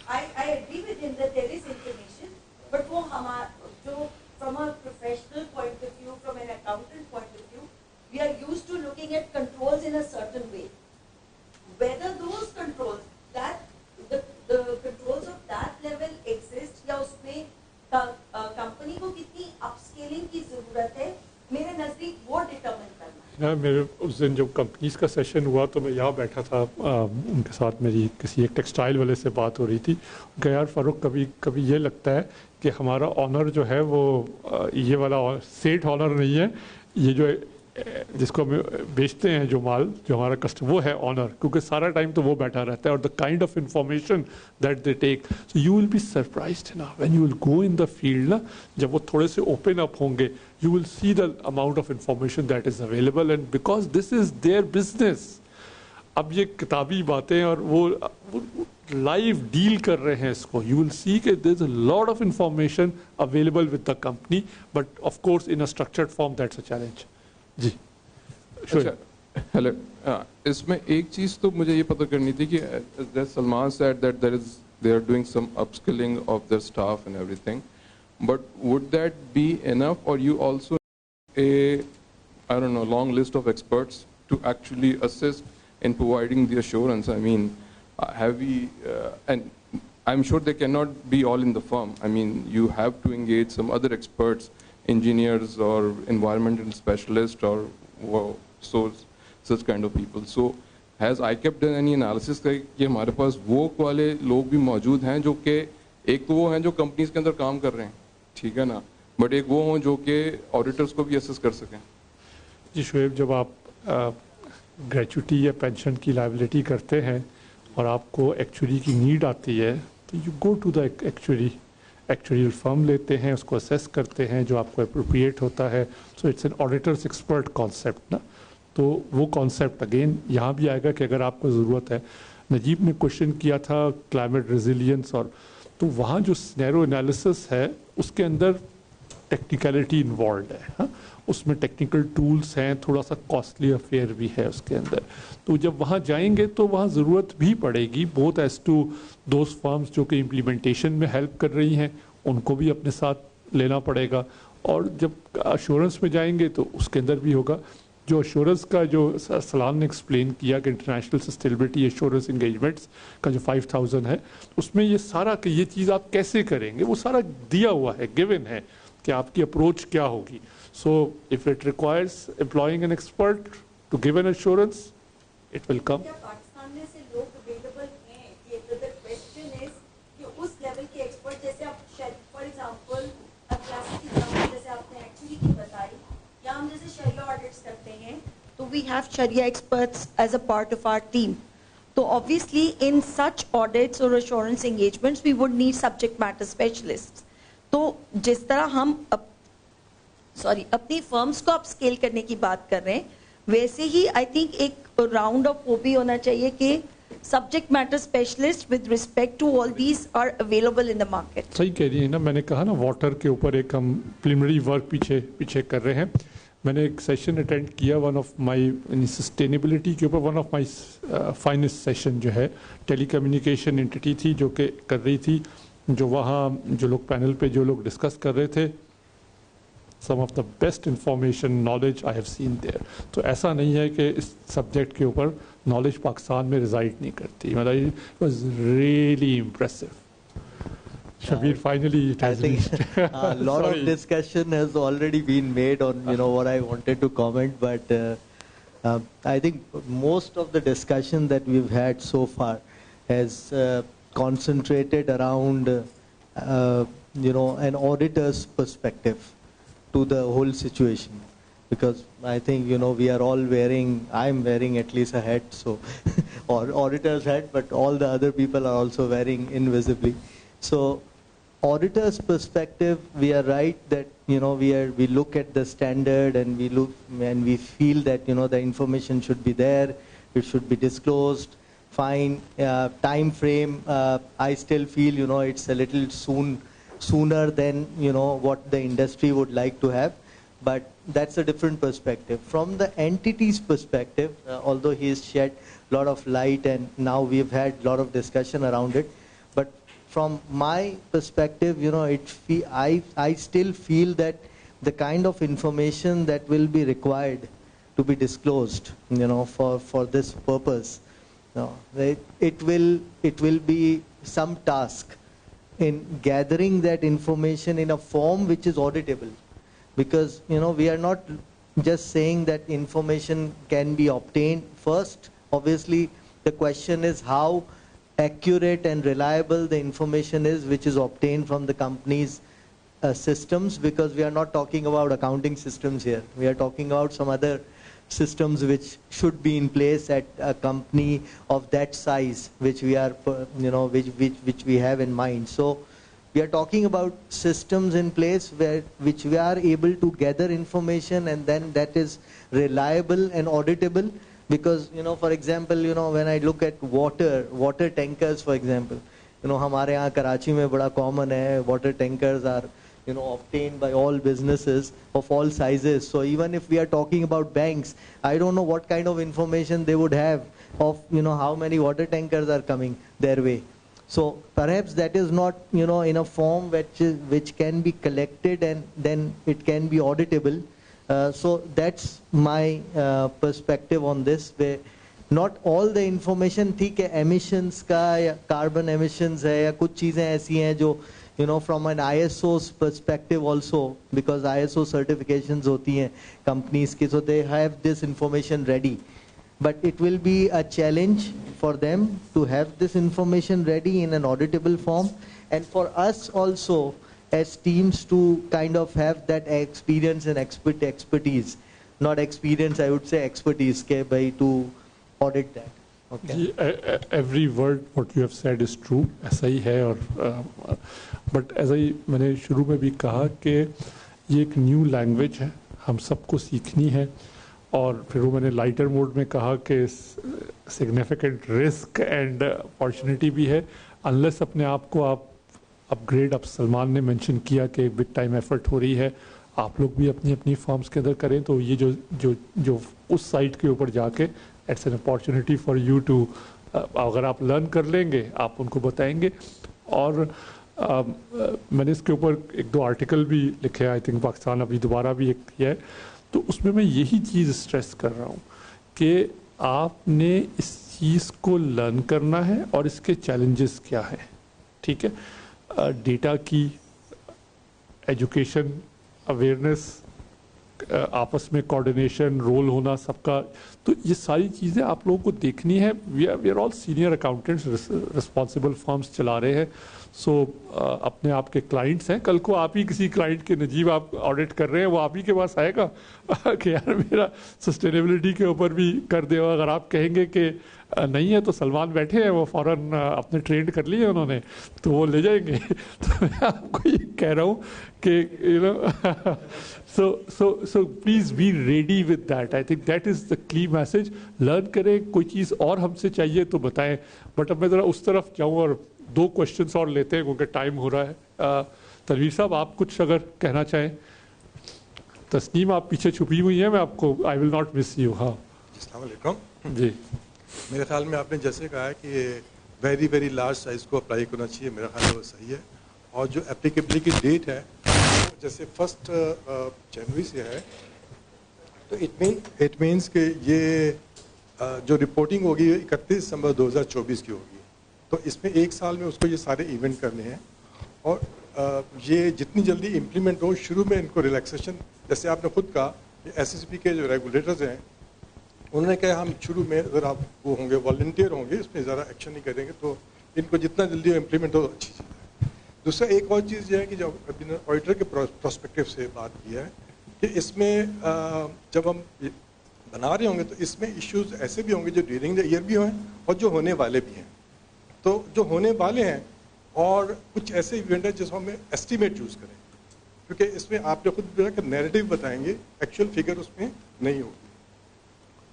I agree with him that there is information, but वो हमारा जो from a professional point of view, from an accountant point of view, we are used to looking at controls in a certain way. Whether those controls, the controls of that level exist या उसमें company को कितनी upscaling की जरूरत है, मेरे नजदीक वो डिटरमिन करना है। मेरे उस दिन जब कंपनीज का सेशन हुआ तो मैं यहाँ बैठा था, उनके साथ मेरी किसी एक टेक्सटाइल वाले से बात हो रही थी। उनका यार फ़ारूक, कभी कभी ये लगता है कि हमारा ऑनर जो है वो ये वाला सेठ ऑनर नहीं है, ये जो जिसको हम बेचते हैं जो माल, जो हमारा कस्टमर, वो है ऑनर, क्योंकि सारा टाइम तो वो बैठा रहता है। और the kind of information that they take, so you will be surprised ना when you will go in the field ना, जब वो थोड़े से ओपन अप होंगे, you will see the amount of information that is available, and because this is their business, अब ये किताबी बातें और वो लाइव डील कर रहे हैं इसको, you will see कि there is a lot of information available with the company, but of course in a structured form that's a challenge. जी, अच्छा, हेलो, इसमें एक चीज़ तो मुझे ये पता करनी थी कि Salman said that they are doing some upskilling of their staff and everything. But would that be enough, or you also I don't know, long list of experts to actually assist in providing the assurance? I mean, have we, and I'm sure they cannot be all in the firm. I mean, you have to engage some other experts, engineers or environmental specialists or such kind of people. So has ICAP done any analysis कि हमारे पास वो वाले लोग भी मौजूद हैं जो कि एक तो वो हैं जो कंपनीज के अंदर काम कर रहे हैं, ठीक है ना, बट एक वो हों जो कि ऑडिटर्स को भी असेस कर सकें? जी शुएब, जब आप ग्रेचुटी या पेंशन की लायबिलिटी करते हैं और आपको एक्चुअली की नीड आती है तो you go to the actual firm लेते हैं, उसको असेस करते हैं जो आपको अप्रोप्रिएट होता है। So it's an auditors expert concept ना, तो वो कॉन्सेप्ट अगेन यहाँ भी आएगा कि अगर आपको ज़रूरत है। नजीब ने क्वेश्चन किया था क्लाइमेट रेजिलियंस, और तो वहाँ जो स्नैरो एनालिसिस है उसके अंदर टेक्निकलिटी इन्वॉल्व है, हाँ, उसमें टेक्निकल टूल्स हैं, थोड़ा सा कॉस्टली अफेयर भी है उसके अंदर। तो जब वहाँ जाएंगे तो वहाँ ज़रूरत भी पड़ेगी both as to those firms जो कि इम्प्लीमेंटेशन में हेल्प कर रही हैं, उनको भी अपने साथ लेना पड़ेगा। और जब अश्योरेंस में जाएंगे तो उसके अंदर भी होगा जो अश्योरेंस का, जो सलाम ने एक्सप्लेन किया कि इंटरनेशनल सस्टेनेबिलिटी एश्योरेंस इंगेजमेंट्स का जो 5000 है, उसमें ये सारा कि ये चीज़ आप कैसे करेंगे वो सारा दिया हुआ है, गिवन है कि आपकी अप्रोच क्या होगी। So if it requires employing an expert to give an assurance, it will come. Pakistan में से लोग अवेलेबल हैं, ये द क्वेश्चन इज कि उस लेवल के एक्सपर्ट जैसे आप फॉर एग्जांपल क्लासिक एग्जांपल जैसे आपने एक्चुअली की बताई, या हम जैसे शरिया ऑडिट्स करते हैं तो वी हैव शरिया experts as a part of our team. तो ऑब्वियसली इन सच ऑडिट्स और assurance engagements we would need subject matter specialists. तो जिस तरह हम अपनी फर्म्स को आप स्केल करने की बात कर रहे हैं, वैसे ही आई थिंक एक राउंड ऑफ वो भी होना चाहिए कि subject matter specialist with respect to all these are available in the market. सही कह रही है ना, मैंने कहा ना वाटर के ऊपर एक हम प्रिलिमिनरी वर्क पीछे कर रहे हैं। मैंने एक सेशन अटेंड किया वन ऑफ माय सस्टेनेबिलिटी के ऊपर, one of my finest session जो है टेलीकम्युनिकेशन एंटिटी थी जो कि कर रही थी, जो वहाँ जो लोग पैनल पे जो लोग डिस्कस कर रहे थे, some of the best information knowledge I have seen there. तो ऐसा नहीं है कि इस सब्जेक्ट के ऊपर नॉलेज पाकिस्तान में रिजाइड नहीं करती, मतलब it was really impressive. Shabir, finally it has I think reached. a lot of discussion has already been made on what I wanted to comment, but I think most of the discussion that we've had so far has concentrated around an auditor's perspective to the whole situation, because I think we are all wearing, I'm wearing at least a hat, so or auditor's hat, but all the other people are also wearing invisibly. So auditor's perspective, we are right that we look at the standard and we feel that the information should be there, it should be disclosed, fine. Time frame, I still feel it's a little sooner than what the industry would like to have, but that's a different perspective. From the entity's perspective, although he has shed a lot of light and now we've had a lot of discussion around it, but from my perspective, I still feel that the kind of information that will be required to be disclosed, for this purpose, it will be some task in gathering that information in a form which is auditable, because we are not just saying that information can be obtained. First, obviously, the question is how accurate and reliable the information is which is obtained from the company's systems, because we are not talking about accounting systems here. We are talking about some other systems which should be in place at a company of that size, which we are, which we have in mind. So we are talking about systems in place which we are able to gather information, and then that is reliable and auditable. Because for example, when I look at water tankers, for example, हमारे यहाँ कराची में बड़ा common है, water tankers are obtained by all businesses of all sizes. So even if we are talking about banks, I don't know what kind of information they would have of how many water tankers are coming their way. So perhaps that is not in a form which can be collected and then it can be auditable. So that's my perspective on this, where not all the information, ठीक है, emissions का या carbon emissions है या कुछ चीजें ऐसी हैं जो from an ISO's perspective also, because ISO certifications होती हैं companies की, so they have this information ready. But it will be a challenge for them to have this information ready in an auditable form, and for us also as teams to kind of have that experience and expertise, not experience, I would say expertise, by to audit that. Okay. Every word what you have said is true, ऐसा ही है, और but ऐसा ही मैंने शुरू में भी कहा कि ये एक न्यू लैंग्वेज है, हम सबको सीखनी है, और फिर वो मैंने लाइटर मोड में कहा कि सिग्निफिकेंट रिस्क एंड अपॉर्चुनिटी भी है, अनलेस अपने आप को आप अपग्रेड अब सलमान ने मेंशन किया कि बिग टाइम एफर्ट हो रही है, आप लोग भी अपनी अपनी फर्म्स के अंदर करें, तो ये जो उस साइट के ऊपर जाके it's an opportunity for you to, अगर आप लर्न कर लेंगे आप उनको बताएंगे। और मैंने इसके ऊपर 1-2 आर्टिकल भी लिखे हैं, आई थिंक पाकिस्तान अभी दोबारा भी एक किया है, तो उसमें मैं यही चीज़ स्ट्रेस कर रहा हूँ कि आपने इस चीज़ को लर्न करना है और इसके चैलेंजेस क्या हैं, ठीक है। डेटा की एजुकेशन, अवेयरनेस, आपस में कोऑर्डिनेशन, रोल होना सबका, तो ये सारी चीज़ें आप लोगों को देखनी है। We are all senior accountants, responsible firms चला रहे हैं, सो अपने आप के क्लाइंट्स हैं, कल को आप ही किसी क्लाइंट के नजीब आप ऑडिट कर रहे हैं, वो आप ही के पास आएगा कि यार मेरा सस्टेनेबिलिटी के ऊपर भी कर दे, और अगर आप कहेंगे कि नहीं है तो सलमान बैठे हैं, वो फ़ौरन अपने ट्रेंड कर लिए उन्होंने, तो वो ले जाएंगे। तो मैं आपको ये कह रहा हूँ कि you know so please be ready with that. I think that is the key message. Learn करें, कोई चीज़ और हमसे चाहिए तो बताएं। बट अब मैं ज़रा उस तरफ जाऊँ और 2 क्वेश्चंस और लेते हैं क्योंकि टाइम हो रहा है। तनवीर साहब, आप कुछ अगर कहना चाहें। तस्नीम, आप पीछे छुपी हुई हैं, मैं आपको I will not miss you. हाँ, अस्सलाम वालेकुम जी। मेरे ख्याल में आपने जैसे कहा है कि वेरी वेरी लार्ज साइज़ को अप्लाई करना चाहिए, मेरा ख्याल है वो सही है। और जो एप्लीकेबिलिटी की डेट है जैसे 1 जनवरी से है, तो इट मीन्स कि ये जो रिपोर्टिंग होगी 31 दिसंबर 2024 की होगी। तो इसमें 1 साल में उसको ये सारे इवेंट करने हैं, और ये जितनी जल्दी इम्प्लीमेंट हो, शुरू में इनको रिलैक्सेशन, जैसे आपने खुद कहा कि SSP के जो रेगुलेटर्स हैं उन्होंने कहा हम शुरू में अगर आप वो होंगे वॉलंटियर होंगे, इसमें ज़्यादा एक्शन नहीं करेंगे, तो इनको जितना जल्दी इम्प्लीमेंट हो अच्छी चीज़ है। दूसरा एक और चीज़ यह है कि जब अभी ऑडिटर के प्रोस्पेक्टिव से बात की है कि इसमें जब हम बना रहे होंगे तो इसमें इश्यूज ऐसे भी होंगे जो ड्यूरिंग द ईयर भी हों और जो होने वाले भी हैं। तो जो होने वाले हैं और कुछ ऐसे इवेंट हैं जिसमें हमें एस्टीमेट यूज़ करें, क्योंकि इसमें आपने खुद बोला कि नैरेटिव बताएंगे, एक्चुअल फिगर उसमें नहीं होगी।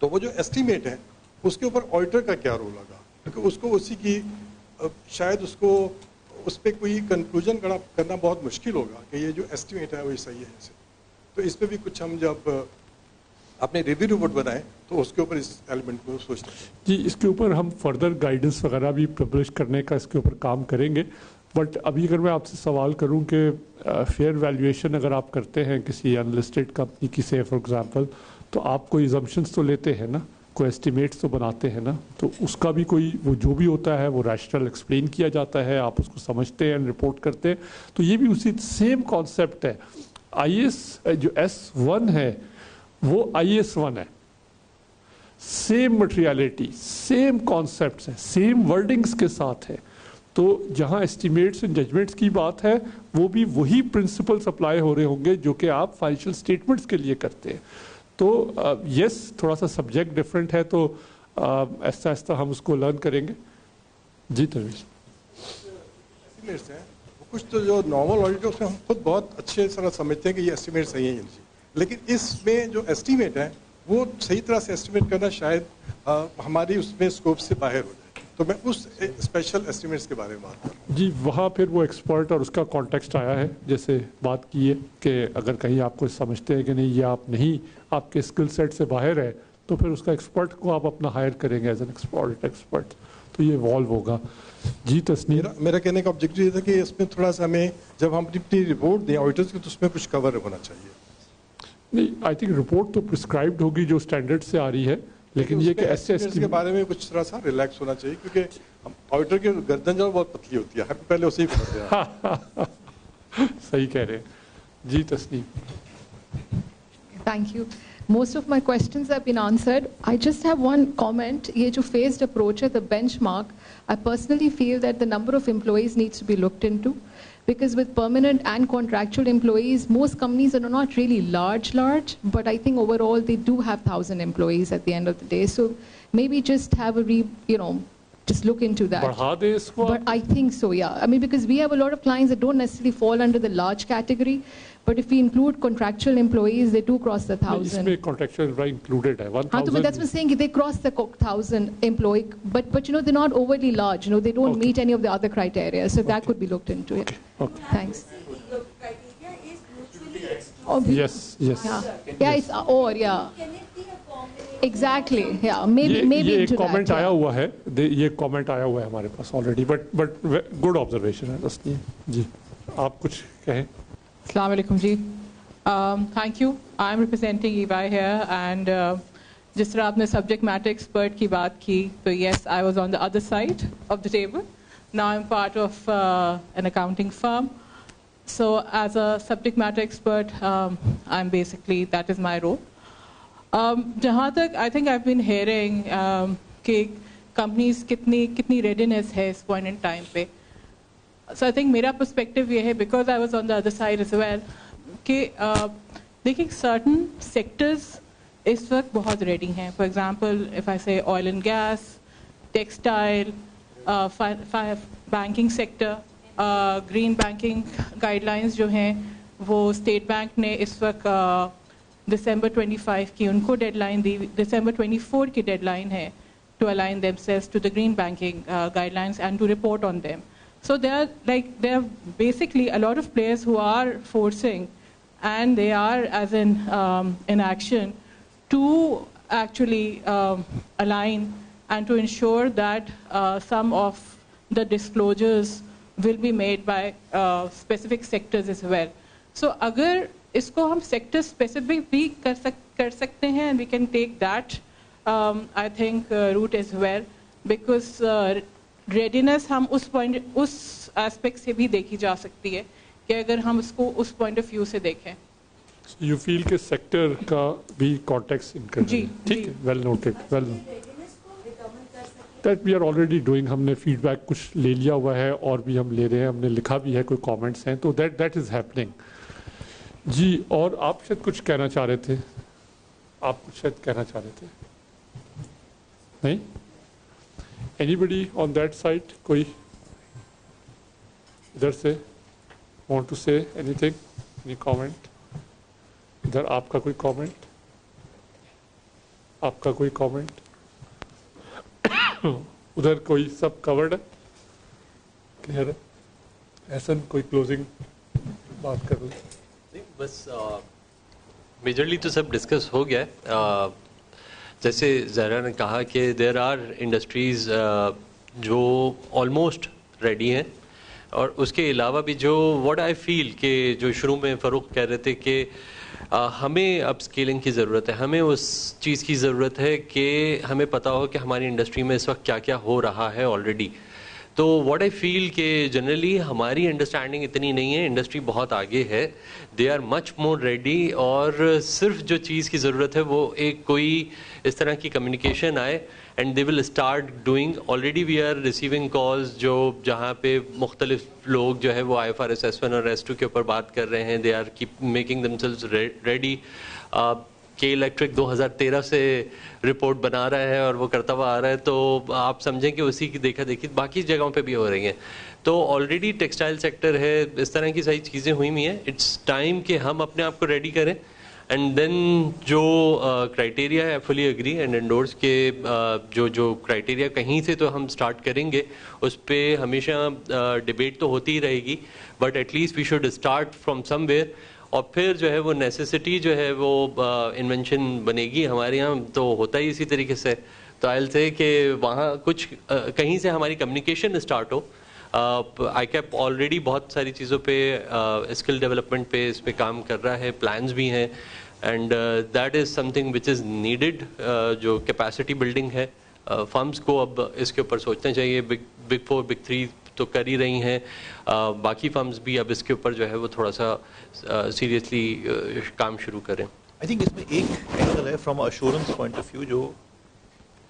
तो वो जो एस्टीमेट है उसके ऊपर ऑडिटर का क्या रोल होगा, क्योंकि उसको उसी की शायद उसको उस पर कोई कंक्लूजन करना बहुत मुश्किल होगा कि ये जो एस्टीमेट है वही सही है ऐसे। तो इस पर भी कुछ हम जब अपने रिव्यू रिपोर्ट बनाएं तो उसके ऊपर इस एलिमेंट को सोचना चाहिए। जी, इसके ऊपर हम फर्दर गाइडेंस वगैरह भी पब्लिश करने का इसके ऊपर काम करेंगे। बट अभी अगर मैं आपसे सवाल करूं कि फेयर वैल्यूएशन अगर आप करते हैं किसी अनलिस्टेड कंपनी की, से फॉर एग्जांपल, तो आप कोई एजम्पशंस तो लेते हैं ना, कोई एस्टिमेट्स तो बनाते हैं ना, तो उसका भी कोई वो जो भी होता है वो रैशनल एक्सप्लेन किया जाता है, आप उसको समझते हैं, रिपोर्ट करते हैं। तो ये भी उसी सेम कॉन्सेप्ट है। IAS जो S1 है वो IAS1 है, सेम मटेरियलिटी, सेम कॉन्सेप्ट्स हैं, सेम वर्डिंग्स के साथ है। तो जहाँ एस्टिमेट्स एंड जजमेंट्स की बात है वो भी वही प्रिंसिपल्स अप्लाई हो रहे होंगे जो कि आप फाइनेंशियल स्टेटमेंट्स के लिए करते हैं। तो यस, थोड़ा सा सब्जेक्ट डिफरेंट है, तो ऐसा ऐसा हम उसको लर्न करेंगे। जी तनवीर, एस्टिमेट्स हैं कुछ तो जो नॉर्मल ऑडिटर उसमें हम खुद बहुत अच्छे तरह समझते हैं कि ये एस्टिमेट सही है, लेकिन इसमें जो एस्टिमेट है वो सही तरह से एस्टिमेट करना शायद हमारी उसमें स्कोप से बाहर हो जाए। तो मैं उस स्पेशल एस्टिमेट्स के बारे में बात कर रहा हूँ। जी, वहाँ फिर वो एक्सपर्ट और उसका कॉन्टेक्स्ट आया है, जैसे बात की है कि अगर कहीं आपको समझते हैं कि नहीं ये आप नहीं, आपके स्किल सेट से बाहर है, तो फिर उसका एक्सपर्ट को आप अपना हायर करेंगे एज एन एक्सपर्ट, तो ये इवॉल्व होगा। जी तस्नीम, मेरा कहने का ऑब्जेक्टिव ये था कि इसमें थोड़ा सा हमें जब हम अपनी रिपोर्ट दें ऑडिटर्स की तो उसमें कुछ कवर होना चाहिए। नहीं, आई थिंक रिपोर्ट तो प्रिस्क्राइब्ड होगी जो स्टैंडर्ड से आ रही है, लेकिन ये कि ऐसे के बारे में कुछ थोड़ा सा रिलैक्स होना चाहिए, क्योंकि ऑडिटर की गर्दन जो बहुत पतली होती है, पहले उसे ही पकड़ते हैं। सही कह रहे हैं। जी Tasneem. Thank you. Most of my questions have been answered. I just have one comment. ये जो phased approach है, the benchmark, I personally feel that the number of employees needs to be looked into. Because with permanent and contractual employees, most companies are not really large, but I think overall they do have 1,000 employees at the end of the day. So maybe just have a just look into that. बढ़ा दे इसको. But I think so, yeah. I mean, because we have a lot of clients that don't necessarily fall under the large category, but if we include contractual employees, they do cross the 1,000. इसमें contractual employee included है 1,000. But that's what I'm saying. They cross the 1,000 employee, but you know they're not overly large. You know they don't meet any of the other criteria, so that could be looked into. Okay. Thanks. Yes. Yeah, it's or yeah. Exactly. Yeah. Maybe ये into comment that. आया हुआ है. ये comment आया हुआ है हमारे पास already. But good observation है बस ये. जी. आप कुछ कहें? Assalamu alaikum ji. Thank you. I'm representing EY here, and जिस तरह आपने subject matter expert की बात की, तो yes, I was on the other side of the table. Now I'm part of an accounting firm. So as a subject matter expert, I'm basically, that is my role. जहाँ तक I think I've been hearing कि companies कितनी readiness है इस point in time पे. So I think मेरा perspective ये है, because I was on the other side as well, कि देखिए certain sectors इस वक्त बहुत ready हैं. For example, if I say oil and gas, textile, banking sector, green banking guidelines जो हैं वो state bank ने इस वक्त December 25 की उनको deadline दी, December 24 की deadline है to align themselves to the green banking guidelines and to report on them. So there are basically a lot of players who are forcing, and they are as in action to actually align and to ensure that some of the disclosures will be made by specific sectors as well. So अगर इसको हम sector specific भी कर सकते हैं, and we can take that I think route as well, because readiness हम उस aspect से भी देखी जा सकती है कि अगर हम उसको उस point of view से देखें. So you feel कि sector का भी context in करना है. ठीक है, well noted. That we are already doing. हमने feedback कुछ ले लिया हुआ है और भी हम ले रहे हैं, हमने लिखा भी है, कोई comments हैं, तो that is happening. जी, और आप शायद कुछ कहना चाह रहे थे? आप कुछ शायद कहना चाह रहे थे? नहीं? Anybody on that side? कोई इधर से want to say anything? Any comment? इधर आपका कोई comment? आपका कोई comment? उधर कोई सब covered है? Clear है? ऐसन कोई closing बात कर लो? बस मेजरली तो सब डिस्कस हो गया है. जैसे ज़हरा ने कहा कि देयर आर इंडस्ट्रीज़ जो ऑलमोस्ट रेडी हैं, और उसके अलावा भी जो व्हाट आई फील कि जो शुरू में फ़ारूक कह रहे थे कि हमें अब स्केलिंग की ज़रूरत है, हमें उस चीज़ की ज़रूरत है कि हमें पता हो कि हमारी इंडस्ट्री में इस वक्त क्या क्या हो रहा है ऑलरेडी. तो व्हाट आई फील कि जनरली हमारी अंडरस्टैंडिंग इतनी नहीं है, इंडस्ट्री बहुत आगे है, they are much more ready, और सिर्फ जो चीज़ की ज़रूरत है वो एक कोई इस तरह की कम्युनिकेशन आए, and they will start doing. Already we are receiving calls जो जहाँ पे मुख्तलिफ लोग जो है वो IFRS S1 और S2 के ऊपर बात कर रहे हैं. They are keep making themselves ready. के इलेक्ट्रिक 2013 से रिपोर्ट बना रहा है और वो करता हुआ आ रहा है, तो आप समझें कि उसी की देखा देखी बाकी जगहों पे भी हो रही हैं. तो ऑलरेडी टेक्सटाइल सेक्टर है, इस तरह की सारी चीज़ें हुई हुई हैं. इट्स टाइम कि हम अपने आप को रेडी करें, एंड देन जो क्राइटेरिया है, फुली एग्री एंड एंडोर्स के जो क्राइटेरिया कहीं से तो हम स्टार्ट करेंगे, उस पर हमेशा डिबेट तो होती ही रहेगी, but at least we should start from somewhere. और फिर जो है वो नेसेसिटी जो है वो इन्वेंशन बनेगी. हमारे यहाँ तो होता ही इसी तरीके से. तो आई विल से कि वहाँ कुछ कहीं से हमारी कम्युनिकेशन स्टार्ट हो. आई कैप ऑलरेडी बहुत सारी चीज़ों पे स्किल डेवलपमेंट पे इस पे काम कर रहा है, प्लान्स भी हैं, and that is something which is needed. जो कैपेसिटी बिल्डिंग है, फर्म्स को अब इसके ऊपर सोचना चाहिए. बिग 4 बिग 3 तो कर ही रही हैं, बाकी फर्म्स भी अब इसके ऊपर जो है वो थोड़ा सा सीरियसली काम शुरू करें. आई थिंक इसमें एक एंगल है from assurance point of view, जो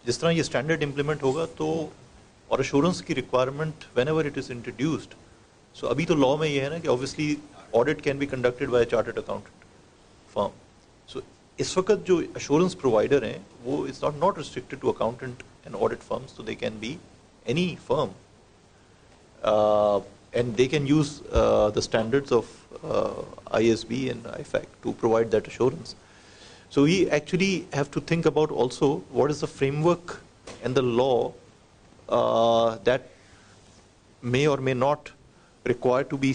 जिस तरह ये स्टैंडर्ड इम्प्लीमेंट होगा तो, और अश्योरेंस की requirement whenever it is introduced. So अभी तो लॉ में ये है ना कि obviously audit can be conducted by chartered accountant firm. So इस वक्त जो अश्योरेंस प्रोवाइडर हैं वो it's not restricted to accountant and audit firms, तो they can be any firm, and they can use the standards of ISB and IFAC to provide that assurance. So we actually have to think about also what is the framework and the law that may or may not require to be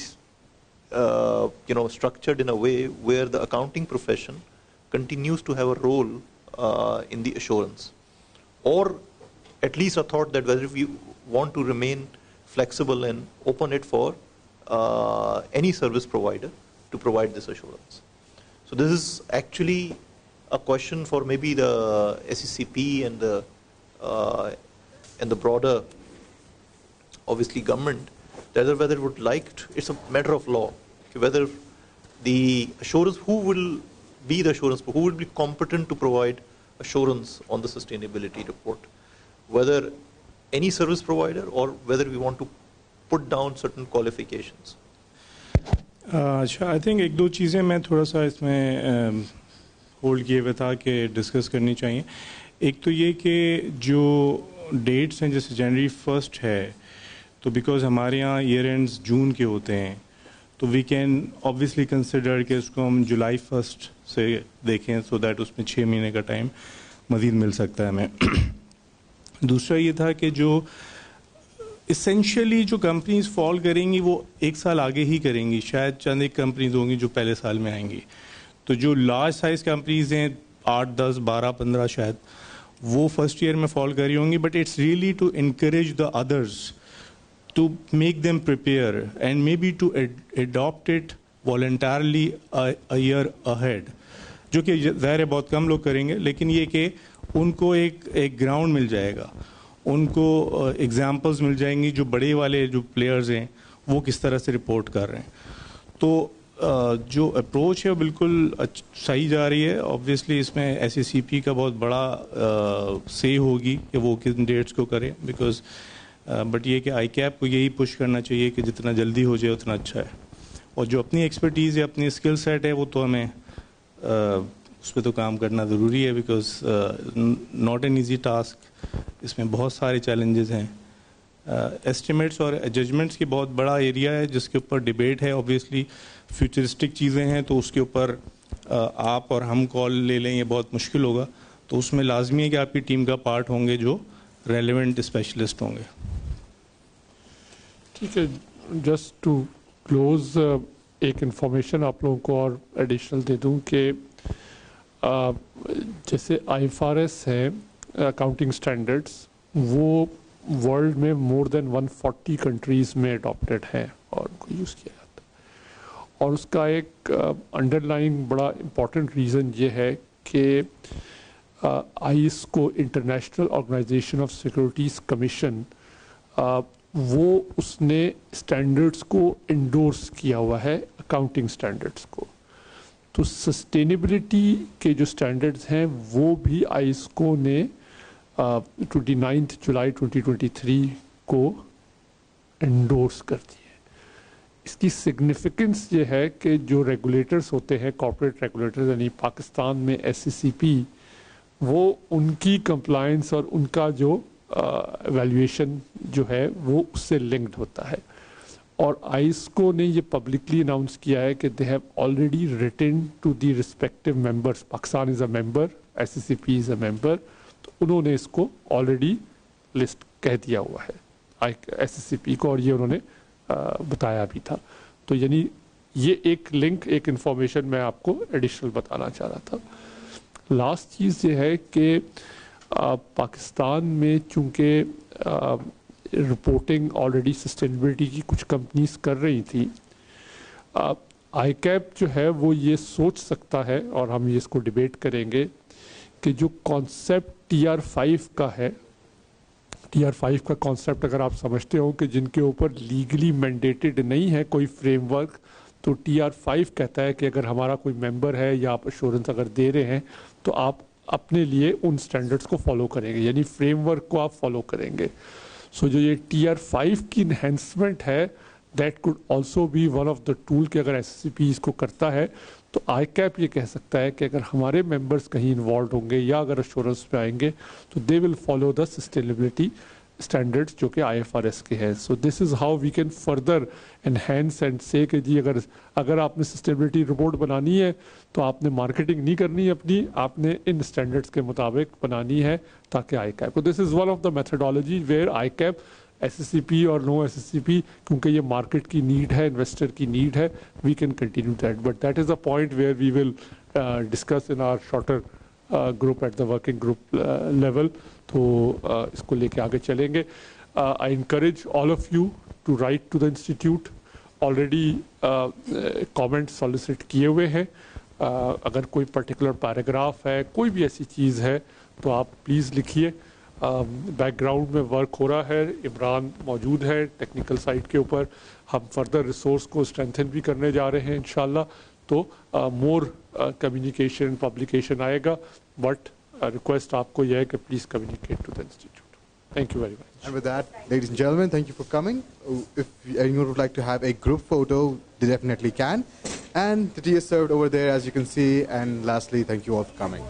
structured in a way where the accounting profession continues to have a role in the assurance, or at least a thought that whether we want to remain flexible and open it for any service provider to provide this assurance. So this is actually a question for maybe the SECP and the broader, obviously, government, whether it would like to, it's a matter of law, whether the assurance, who will be the assurance, who will be competent to provide assurance on the sustainability report, whether any service provider or whether we want to put down certain qualifications. अच्छा, आई think एक दो चीज़ें मैं थोड़ा सा इसमें hold किए हुए था कि डिस्कस करनी चाहिए. एक तो ये कि जो डेट्स हैं, जैसे जनवरी 1 है, तो बिकॉज हमारे यहाँ ईयर एंड्स जून के होते हैं, तो वी कैन ऑब्वियसली कंसिडर कि उसको हम जुलाई 1 से देखें, सो दैट उसमें 6 महीने का टाइम मज़ीद मिल सकता है हमें. दूसरा ये था कि जो इसेंशियली जो कंपनीज फॉल करेंगी वो एक साल आगे ही करेंगी, शायद चंद एक कंपनीज होंगी जो पहले साल में आएंगी. तो जो लार्ज साइज कंपनीज हैं 8, 10, 12, 15 शायद वो फर्स्ट ईयर में फॉल कर रही होंगी, but it's really to encourage the others to make them prepare and maybe to adopt it voluntarily a year ahead, जो कि ज़ाहिर है बहुत कम लोग करेंगे, लेकिन ये कि उनको एक ग्राउंड मिल जाएगा, उनको एग्जांपल्स मिल जाएंगी जो बड़े वाले जो प्लेयर्स हैं वो किस तरह से रिपोर्ट कर रहे हैं. तो जो अप्रोच है वो बिल्कुल सही जा रही है. ऑब्वियसली इसमें SECP का बहुत बड़ा से होगी कि वो किन डेट्स को करें, बिकॉज बट ये कि ICAP को यही पुश करना चाहिए कि जितना जल्दी हो जाए उतना अच्छा है. और जो अपनी एक्सपर्टीज़ है, अपनी स्किल सेट है, वो तो हमें उस पर तो काम करना ज़रूरी है, because not an easy task. इसमें बहुत सारे चैलेंजेस हैं. एस्टिमेट्स और जजमेंट्स की बहुत बड़ा एरिया है जिसके ऊपर डिबेट है. ऑब्वियसली फ्यूचरिस्टिक चीज़ें हैं, तो उसके ऊपर आप और हम कॉल ले लें ये बहुत मुश्किल होगा. तो उसमें लाजमी है कि आपकी टीम का पार्ट होंगे जो रेलेवेंट स्पेशलिस्ट होंगे. ठीक है, जस्ट टू क्लोज एक इन्फॉर्मेशन आप लोगों को और एडिशनल दे दूं कि जैसे IFRS है, अकाउंटिंग स्टैंडर्ड्स, वो वर्ल्ड में मोर देन 140 कंट्रीज़ में अडॉप्टेड है और उनको यूज़ किया जाता है. और उसका एक अंडरलाइंग बड़ा इम्पॉर्टेंट रीज़न ये है कि ISO international organisation of securities commission, वो उसने स्टैंडर्ड्स को इंडोर्स किया हुआ है, अकाउंटिंग स्टैंडर्ड्स को. तो सस्टेनेबिलिटी के जो स्टैंडर्ड्स हैं वो भी ISO ने 29 जुलाई 2023 को इंडोर्स कर दिए. इसकी सिग्निफिकेंस ये है कि जो रेगुलेटर्स होते हैं, कॉर्पोरेट रेगुलेटर्स, यानी पाकिस्तान में SECP, वो उनकी कंप्लायंस और उनका जो एवेल्युएशन जो है वो उससे लिंक्ड होता है. और ISO ने ये पब्लिकली अनाउंस किया है कि they have already written to the respective members. Pakistan is a member, SECP is a member, तो उन्होंने इसको ऑलरेडी लिस्ट कह दिया हुआ है SECP को, और ये उन्होंने बताया भी था. तो यानी ये एक लिंक, एक इन्फॉर्मेशन मैं आपको एडिशनल बताना चाह रहा था. लास्ट चीज़ ये है कि पाकिस्तान में चूँकि रिपोर्टिंग ऑलरेडी सस्टेनेबिलिटी की कुछ कंपनीज कर रही थी, ICAP जो है वो ये सोच सकता है, और हम ये इसको डिबेट करेंगे, कि जो कॉन्सेप्ट TR5 का है, TR5 का कॉन्सेप्ट अगर आप समझते हो कि जिनके ऊपर लीगली मैंडेटेड नहीं है कोई फ्रेमवर्क, तो TR5 कहता है कि अगर हमारा कोई मेंबर है या आप अश्योरेंस अगर दे रहे हैं तो आप अपने लिए उन स्टैंडर्ड्स को फॉलो करेंगे, यानी फ्रेमवर्क को आप फॉलो करेंगे. सो जो ये TR5 की इन्हेंसमेंट है, that could also be one of the tool कि अगर SECP इसको करता है तो ICAP ये कह सकता है कि अगर हमारे मेंबर्स कहीं इन्वॉल्व होंगे या अगर अश्योरेंस पे आएंगे तो they will follow the sustainability standards जो कि IFRS के हैं. So this is how we can further enhance and say कि जी अगर आपने सस्टेनेबिलिटी रिपोर्ट बनानी है तो आपने मार्केटिंग नहीं करनी है अपनी, आपने इन स्टैंडर्ड्स के मुताबिक बनानी है ताकि ICAP. तो this is one of the methodology where ICAP, SSCP और नो SSCP, क्योंकि ये मार्केट की नीड है, इन्वेस्टर की नीड है, we can continue that. But that is a point where we will discuss in our shorter group at the working group level. तो इसको लेके आगे चलेंगे. I encourage all of you to write to the institute. Already comments solicit किए हुए हैं. अगर कोई पर्टिकुलर पैराग्राफ है, कोई भी ऐसी चीज़ है तो आप प्लीज़ लिखिए. बैकग्राउंड में वर्क हो रहा है, इमरान मौजूद है टेक्निकल साइड के ऊपर. हम फर्दर रिसोर्स को स्ट्रेंथन भी करने जा रहे हैं इंशाल्लाह. तो मोर कम्युनिकेशन पब्लिकेशन आएगा. बट रिक्वेस्ट आपको यह है कि please communicate to the institute. Thank you very much. And with that, ladies and gentlemen, thank you for coming. If anyone would like to have a group photo, they definitely can. And the tea is served over there, as you can see. And lastly, thank you all for coming.